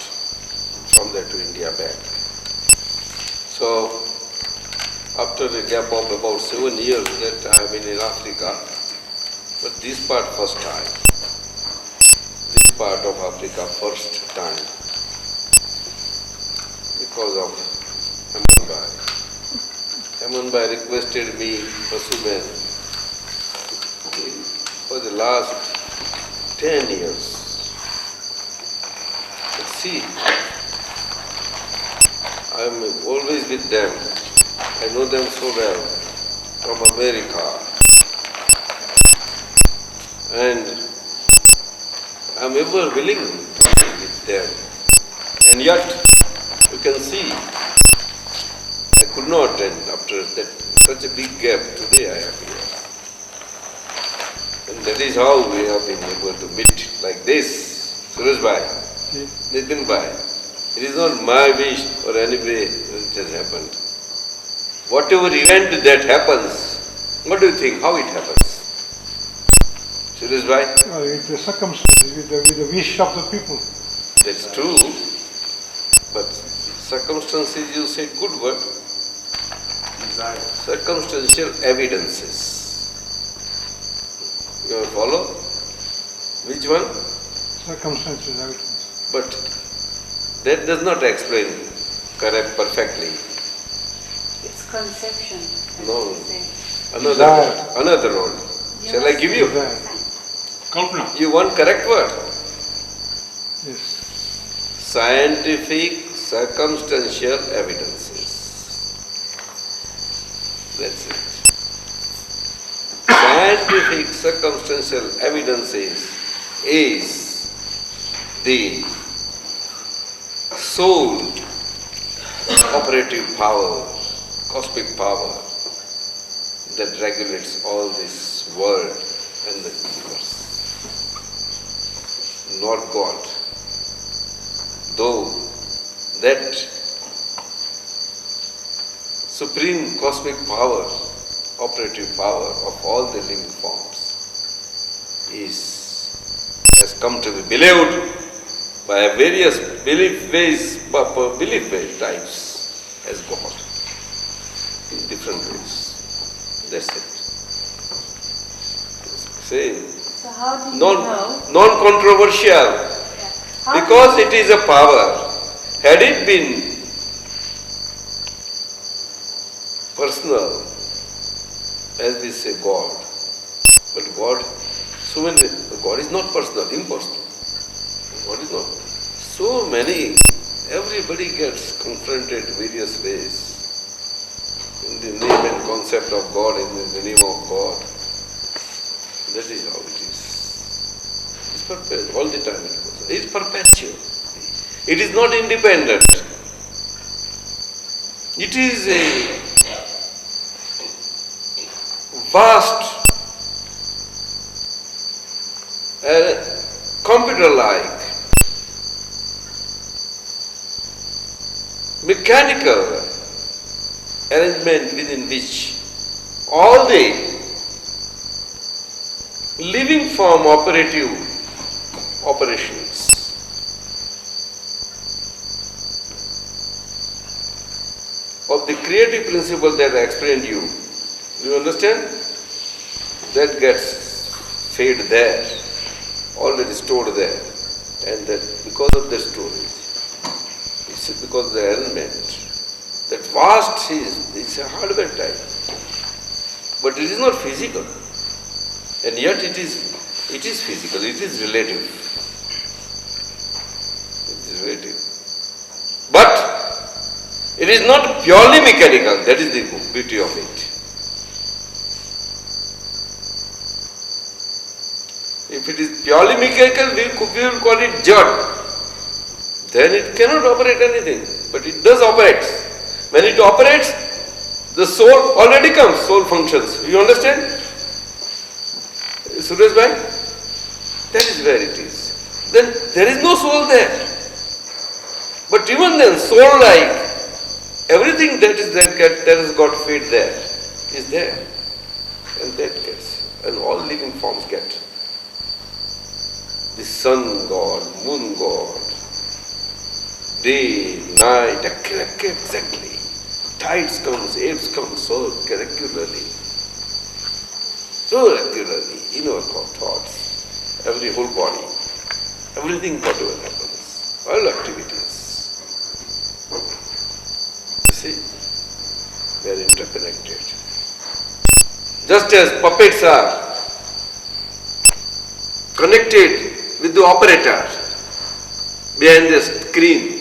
from there to India back. So, after a gap of about 7 years that I have been in Africa, but this part first time, this part of Africa first time, because of Haman Bhai. Haman Bhai requested me, Pasuman, for the last 10 years. But see, I am always with them. I know them so well from America. And I am ever willing to be with them. And yet, you can see, I could not, and after that such a big gap, today I am here. And that is how we have been able to meet like this. Suresh Bhai, Nitin Bhai. It is not my wish or any way it has happened. Whatever event that happens, what do you think, how it happens? Suresh Bhai? With the circumstances, with the wish of the people. That's true, but circumstances, you said good word. Circumstantial evidences. You follow? Which one? Circumstances, evidence. But that does not explain correct perfectly. It's conception. as No. they say. Another one. Shall I give you? Desire. Kalpana. You want correct word? Yes. Scientific circumstantial evidences. That's it. Scientific circumstantial evidences is the soul operative power, cosmic power that regulates all this world and the universe. Not God. Though that supreme cosmic power, operative power of all the living forms has come to be believed by various belief types as God in different ways. That's it. Same. So how do you know? Non-controversial. How do Because it is a power. Had it been personal, as we say God, but God is not personal, impersonal. God is not. So many, everybody gets confronted various ways in the name and concept of God, in the name of God. That is how it is. It's perpetual, all the time it goes. It's perpetual. It is not independent. It is a vast, computer-like, mechanical arrangement within which all the living form operations of the creative principle that I explained you. You understand? That gets fed there, already stored there. And that because of the storage, it's because of the element, that vast is, it's a hardware type. But it is not physical. And yet it is physical, it is relative. It is relative. But it is not purely mechanical, that is the beauty of it. If it is purely mechanical, we will call it jad. Then it cannot operate anything. But it does operate. When it operates, the soul already comes, soul functions. You understand? Suresh bhai? That is where it is. Then there is no soul there. But even then, soul-like, everything that has got fed there is there. And that gets, and all living forms get. The sun god, moon god, day, night, exactly. Tides come, apes come so regularly. So regularly in our thoughts, every whole body, everything whatever happens, all activities. You see, they are interconnected. Just as puppets are connected with the operator behind the screen,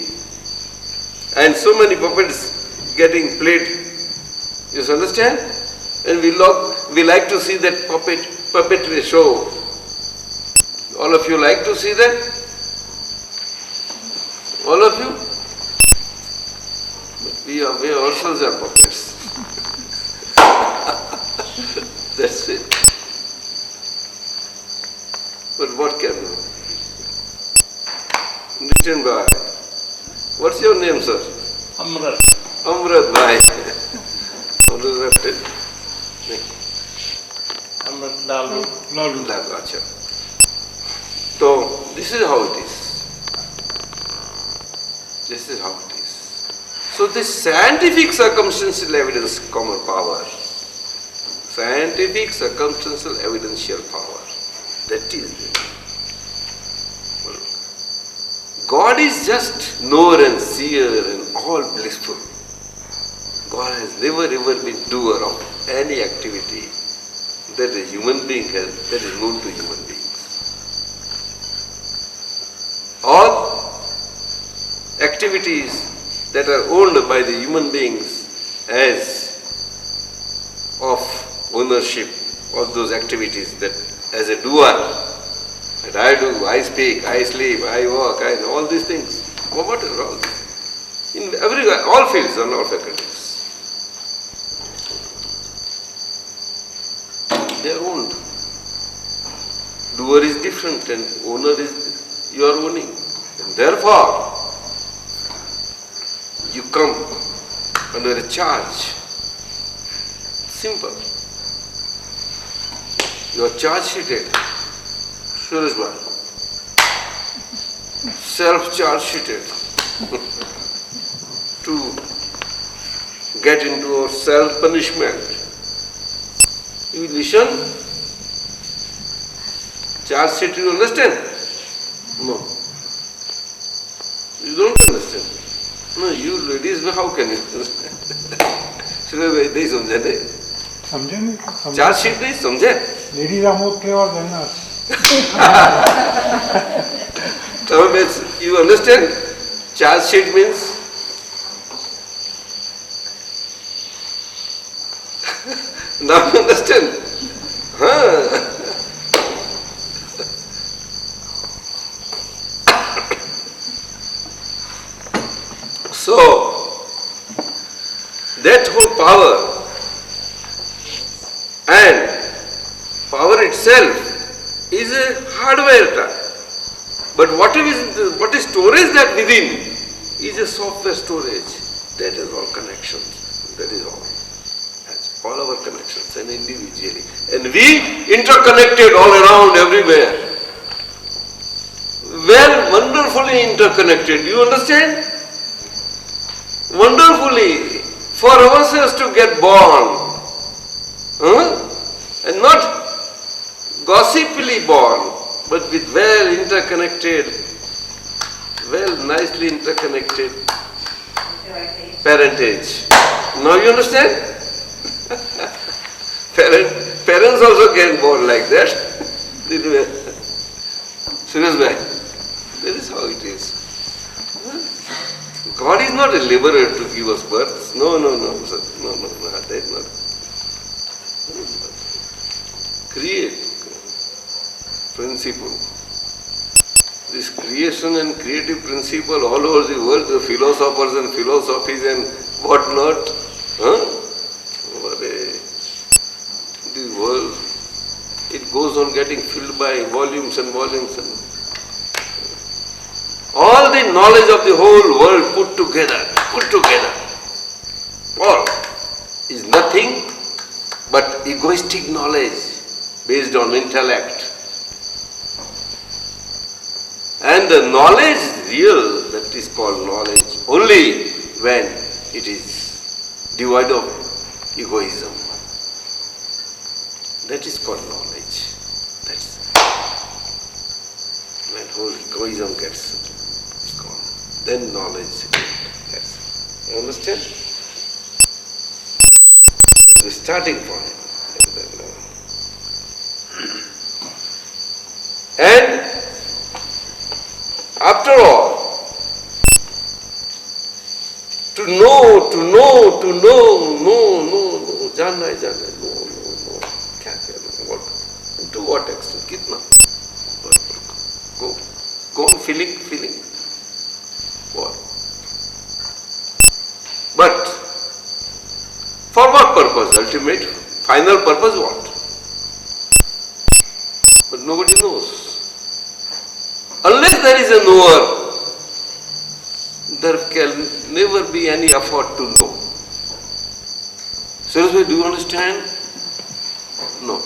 and so many puppets getting played, you understand? And we like to see that puppetry show. All of you like to see that? All of you? But we ourselves are puppets. That's it. But what can we? Written by. What's your name, sir? Amrat. Amrat bhai. Amrat Lalu. Acha. So, this is how it is. This is how it is. So, this scientific circumstantial evidence common power, scientific circumstantial evidential power, that is it. God is just knower and seer and all blissful. God has never ever been doer of any activity that a human being has, that is known to human beings. All activities that are owned by the human beings as of ownership of those activities, that as a doer, that I do, I speak, I sleep, I walk, all these things. What are all these? In everywhere, all fields and all faculties. They are owned. Doer is different and owner is you are owning. And therefore, you come under a charge. Simple. You are charge sheeted. Suresh bhai. Self-charge sheeted. To get into self-punishment. You listen? Charge sheet, you understand? No. You don't understand. No, you ladies, how can you understand? Suresh bhai, नहीं समझे नहीं. समझे नहीं? Charge sheet नहीं समझे? Ladies are more clever than us. You understand? Charge sheet means now you understand? Huh? So that whole power and power itself is a hardware type. But what is storage that within is a software storage. That is all connections. That is all. That's all our connections and individually. And we interconnected all around everywhere. Well, wonderfully interconnected. Do you understand? Wonderfully for ourselves to get born, and not gossipily born, but with well interconnected, well nicely interconnected parentage. Now you understand? Parents also get born like that. Serious bhai. That is how it is. God is not a laborer to give us birth. No, sir. No, that is not. Create principle. This creation and creative principle all over the world, the philosophers and philosophies and whatnot, the world, it goes on getting filled by volumes and volumes and all the knowledge of the whole world put together, all is nothing but egoistic knowledge based on intellect. And the knowledge real, that is called knowledge, only when it is devoid of egoism. That is called knowledge. That's when whole egoism gets gone. Then knowledge gets. You understand? The starting point. And after all, to know, जानना है, no, क्या करना, what, to what extent, कितना, go on feeling, what, but for what purpose, ultimate, final purpose what, but nobody knows. Unless there is a knower, there can never be any effort to know. Seriously, do you understand? No.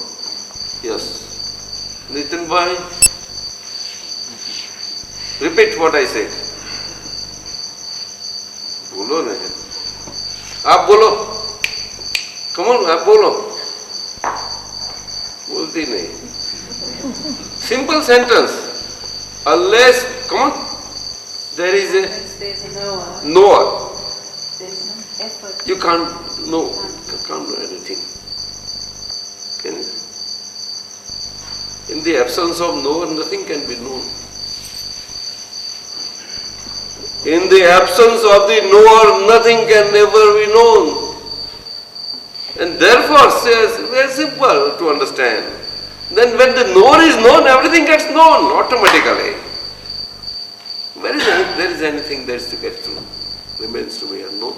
Yes. Nitin bhai, repeat what I said. बोलो ना, आप बोलो. Come on, आप बोलो. बोलती नहीं. Simple sentence. Unless, come on, there is There's a knower. there's no effort. You can't know anything. Can you? In the absence of knower, nothing can be known. In the absence of the knower, nothing can ever be known. And therefore, it's very simple to understand. Then when the knower is known, everything gets known automatically. There is anything that is to get to, remains to be unknown.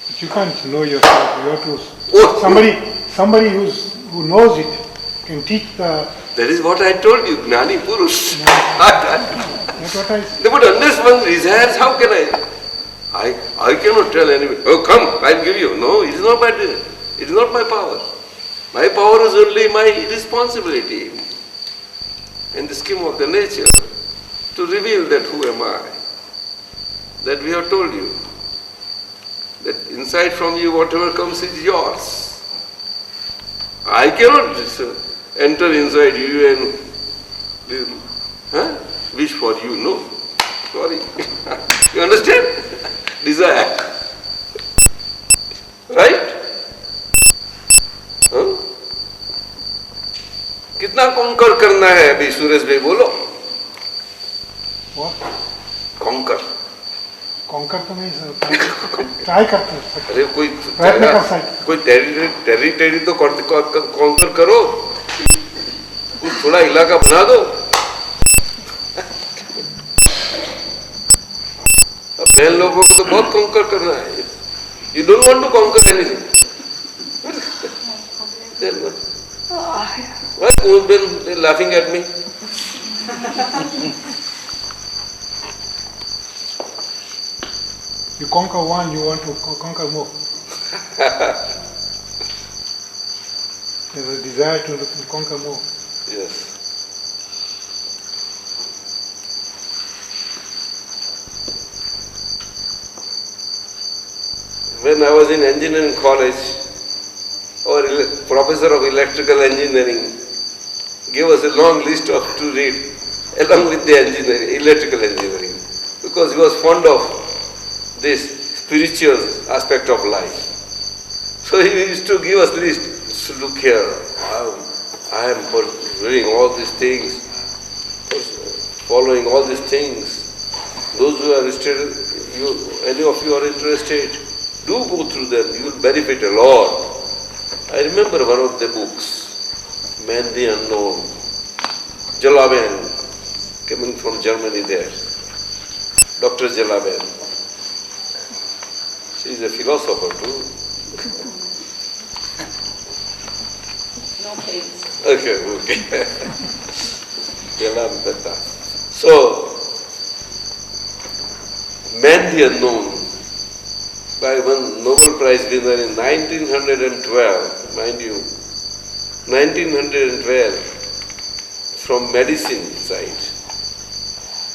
But you can't know yourself. You have to. Somebody who knows it can teach the. That is what I told you, Gnani Purush. That's what I. No, but unless one desires, how can I cannot tell anybody, oh come, I'll give you. No, it is not my desire. It is not my power. My power is only my responsibility in the scheme of the nature to reveal that who am I. That we have told you. That inside from you whatever comes is yours. I cannot enter inside you and wish for you. No. Sorry. You understand? Desire. Right? कितना conquer करना है अभी सुरेश भाई बोलो. Conquer तो नहीं sir. Try करते हैं. अरे कोई प्रयत्न कर सकते. कोई टेरिटरी तो कॉन्कर करो. कुछ थोड़ा इलाका बना दो. अब बहन लोगों को तो बहुत कॉन्कर करना है. You don't want to conquer anything. Why you've been laughing at me? You conquer one, you want to conquer more. There's a desire to conquer more. Yes. when I was in engineering college, our professor of electrical engineering gave us a long list of to read along with the electrical engineering, because he was fond of this spiritual aspect of life. So he used to give us list. So look here, I am reading all these things, following all these things. Those who are interested, any of you are interested, do go through them. You will benefit a lot. I remember one of the books, Man the Unknown, Jalaben, coming from Germany there, Dr. Jalaben. She is a philosopher too. No pains. Okay. Jalaben. So, Man the Unknown, by one Nobel Prize winner in 1912, mind you, 1912, from medicine side,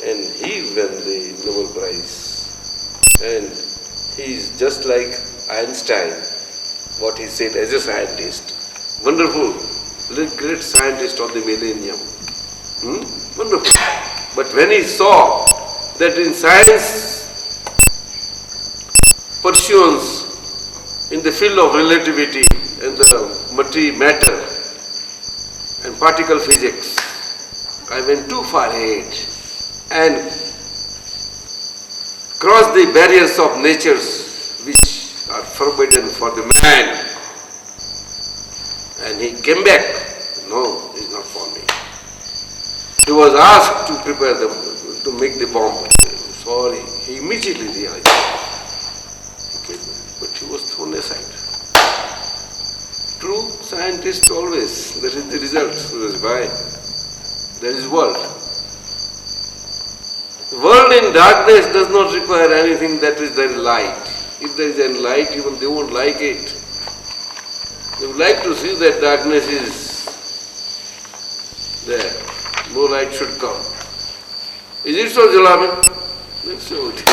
and he won the Nobel Prize. And he is just like Einstein, what he said as a scientist. Wonderful, great scientist of the millennium. Wonderful. But when he saw that in science pursuance in the field of relativity and the matter and particle physics, I went too far ahead and crossed the barriers of natures which are forbidden for the man. And he came back. No, it's not for me. He was asked to prepare to make the bomb. Sorry, he immediately realized. But he was thrown aside. True scientist always, that is the result, Surajbhai. There is world. World in darkness does not require anything that is there light. If there is any light, even they won't like it. They would like to see that darkness is there. No light should come. Is it so, Jalaben? That's so it is.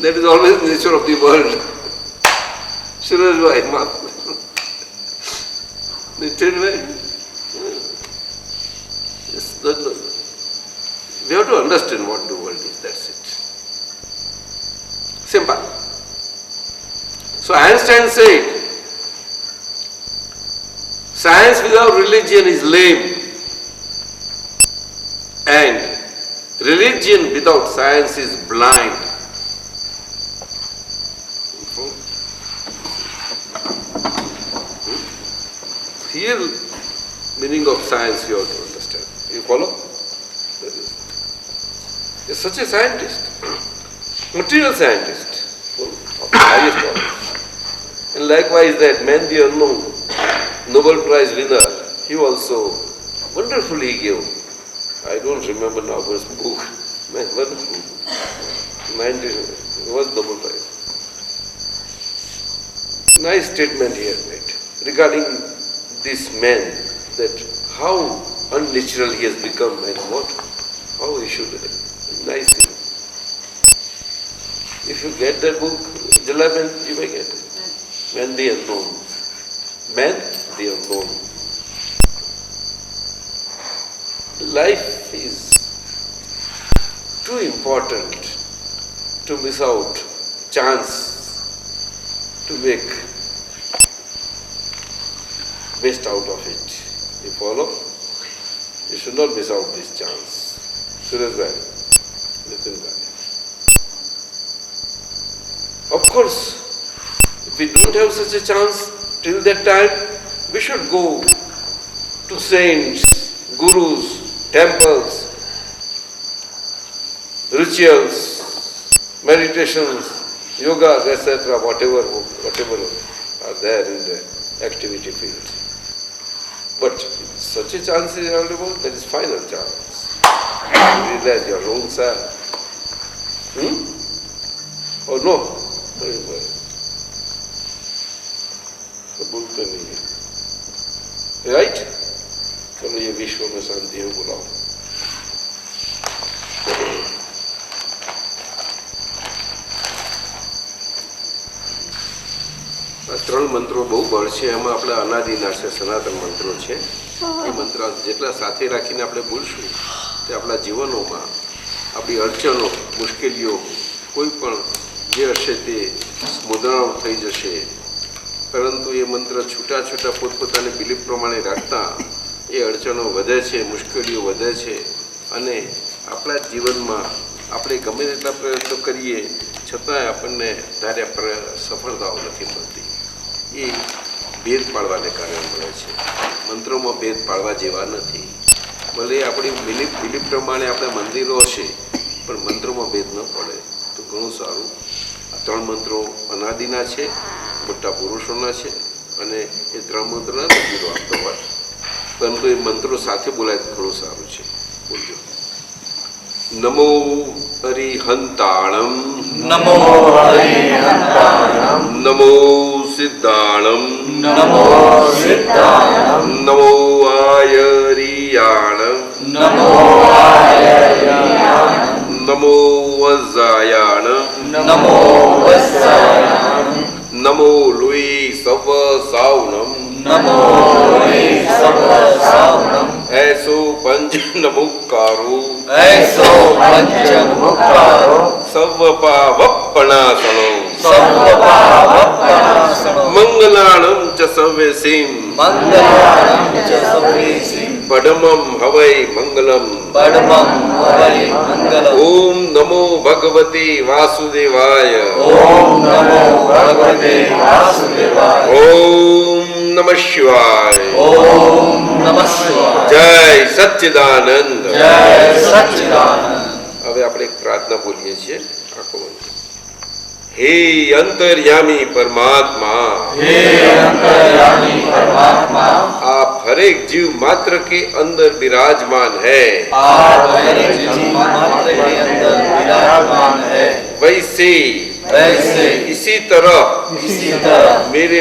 That is always the nature of the world. Surajbhai, the third way. We have to understand what the world is, that's it. Simple. So Einstein said, science without religion is lame, and religion without science is blind. Here, meaning of science you have to understand. You follow? You're such a scientist, material scientist, of the highest order. And likewise that Man the Unknown, Nobel Prize winner, he also wonderfully gave. I don't remember now his book. Wonderful. 90 was Nobel Prize. Nice statement he has made regarding this man, that how unnatural he has become and how he should. Nice thing. If you get that book, Jalaben, you may get it. Man the Unknown. Man the Unknown. Life is too important to miss out chance to make best out of it. You follow? You should not miss out this chance. Surajbhai. Listen back. Of course, if we don't have such a chance till that time, we should go to saints, gurus, temples, rituals, meditations, yogas, etc., whatever are there in the activity field. But such a chance is available, that is final chance. You realize your own self. Or no? बोलते नहीं है, right? चलो ये विश्व में शांति हो बुलाओ. આ 3 મંત્રો બહુ બળ છે. એમાં આપણે અનાદિના છે, સનાતન મંત્રો છે. એ મંત્ર જેટલા સાથે રાખીને આપણે બોલશું તે આપણા જીવનોમાં આપણી અડચણો, મુશ્કેલીઓ કોઈ પણ જે હશે તે સ્મુદ્રાણો થઈ જશે. પરંતુ એ મંત્ર છૂટા છૂટા પોતપોતાની બિલીફ પ્રમાણે રાખતા એ અડચણો વધે છે, મુશ્કેલીઓ વધે છે અને આપણા જીવનમાં આપણે ગમે તેટલા પ્રયત્નો કરીએ છતાંય આપણને ધાર્યા સફળતાઓ નથી મળતી. એ ભેદ પાડવાને કારણે મળે છે. મંત્રોમાં ભેદ પાડવા જેવા નથી. ભલે આપણી બિલીફ પ્રમાણે આપણા મંદિરો હશે પણ મંત્રોમાં ભેદ ન પડે તો ઘણું સારું. આ 3 મંત્રો અનાદિના છે, મોટા પુરુષોના છે અને એ 3 મંત્રોના મંદિરો આપતો હોય પરંતુ એ મંત્રો સાથે બોલાય તો ઘણું સારું છે. બોલજો. નમો હરિહંતાણમ, નમો હરિહંતાણમ, નમો સિદ્ધાણમ, નમો સિદ્ધાણમ, નમો આયરિયાણમ, નમો આયર્યાણમ, નમો વજ્જાયાણમ, નમો વત્સાયાણમ, નમો લુઈ સવ સાવનમ, નમો વૈ સવ સાવનમ, એસો પંચ નમુકારો, એસો પંચ મુખારો, સવ પાવપણાસનો, સર્વપાવપણાસનો, મંગલાણમ ચ સવ્યસીમ, મંગલાણમ ચ સર્વેસી, પડમમ હવૈ મંગલમ. પડમં વૈ મંગલમ. ઓમ નમો ભગવતી વાસુદેવાય. ઓમ નમો ભગવતે વાસુદેવાય. ઓમ નમઃ શિવાય. ઓમ નમઃ શિવાય. જય સચ્ચિદાનંદ. જય સચ્ચિદાનંદ. હવે આપણે એક પ્રાર્થના બોલીએ છીએ. આખો મંત્ર. હે અંતર્યામી પરમાત્મા, हे अंतर्यामी परमात्मा, आप हर एक जीव मात्र के अंदर विराजमान है. आप मेरे जीव मात्र के अंदर विराजमान है. वैसे वैसे इसी तरह इसी तरह मेरे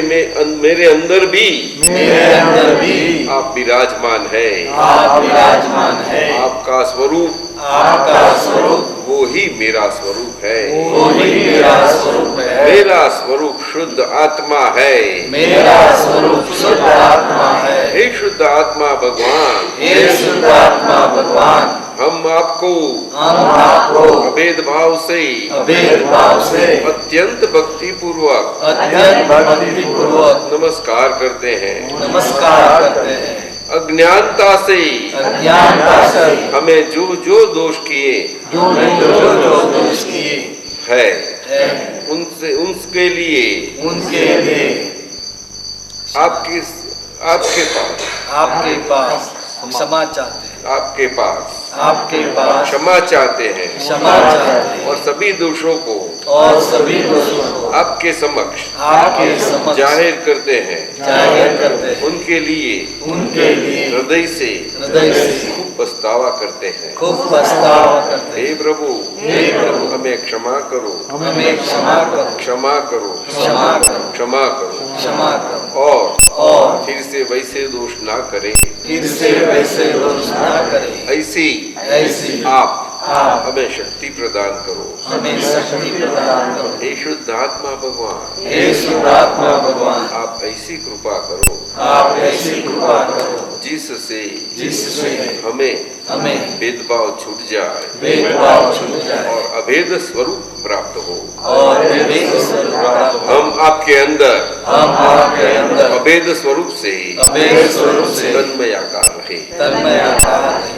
अंदर भी मेरे अंदर भी आप विराजमान है. आप विराजमान है. आपका स्वरूप आपका स्वरूप वो ही मेरा स्वरूप है. वो ही मेरा स्वरूप है. मेरा स्वरूप शुद्ध आत्मा है. मेरा स्वरूप शुद्ध आत्मा है. हे शुद्ध आत्मा भगवान, हे शुद्ध आत्मा भगवान, हम आपको हम आपको अभेद भाव से अभेद भाव से अत्यंत भक्ति पूर्वक अत्यंत भक्ति पूर्वक नमस्कार करते हैं. नमस्कार करते हैं. अज्ञानता से अज्ञानता से हमें जो जो दोष किए जो दोष किए है हैं, उनके लिए उनके लिए आपके पास आपके पास क्षमा चाहते हैं. आपके पास आपके पास क्षमा चाहते हैं क्षमा चाहते हैं और सभी दोषों को और सभी दोषों को आपके समक्ष आपके समक्ष जाहिर करते हैं. जाहिर करते हैं. उनके लिए उनके लिए हृदय से खूब पछतावा करते हैं. खूब पछतावा करते हे हैं. प्रभु, हे प्रभु, हमें क्षमा करो, हमें क्षमा करो, क्षमा करो, क्षमा करो, क्षमा करो क्षमा करो, और और फिर से वैसे दोष ना करें. फिर से वैसे दोष ना करें. ऐसी ऐसी आप आप हमें शक्ति प्रदान करो. हमें शक्ति प्रदान करो. हे शुद्ध आत्मा भगवान, हे शुद्ध आत्मा भगवान, आप ऐसी कृपा करो आप ऐसी कृपा करो जिससे जिससे हमें हमें भेदभाव छूट जाए भेदभाव छूट जाए और अभेद स्वरूप प्राप्त हो. और विवेक स्वरूप प्राप्त हो. हम आपके अंदर हम आपके अंदर अभेद स्वरूप से अभेद स्वरूप से तन्मयाकार रहे. तन्मयाकार रहे.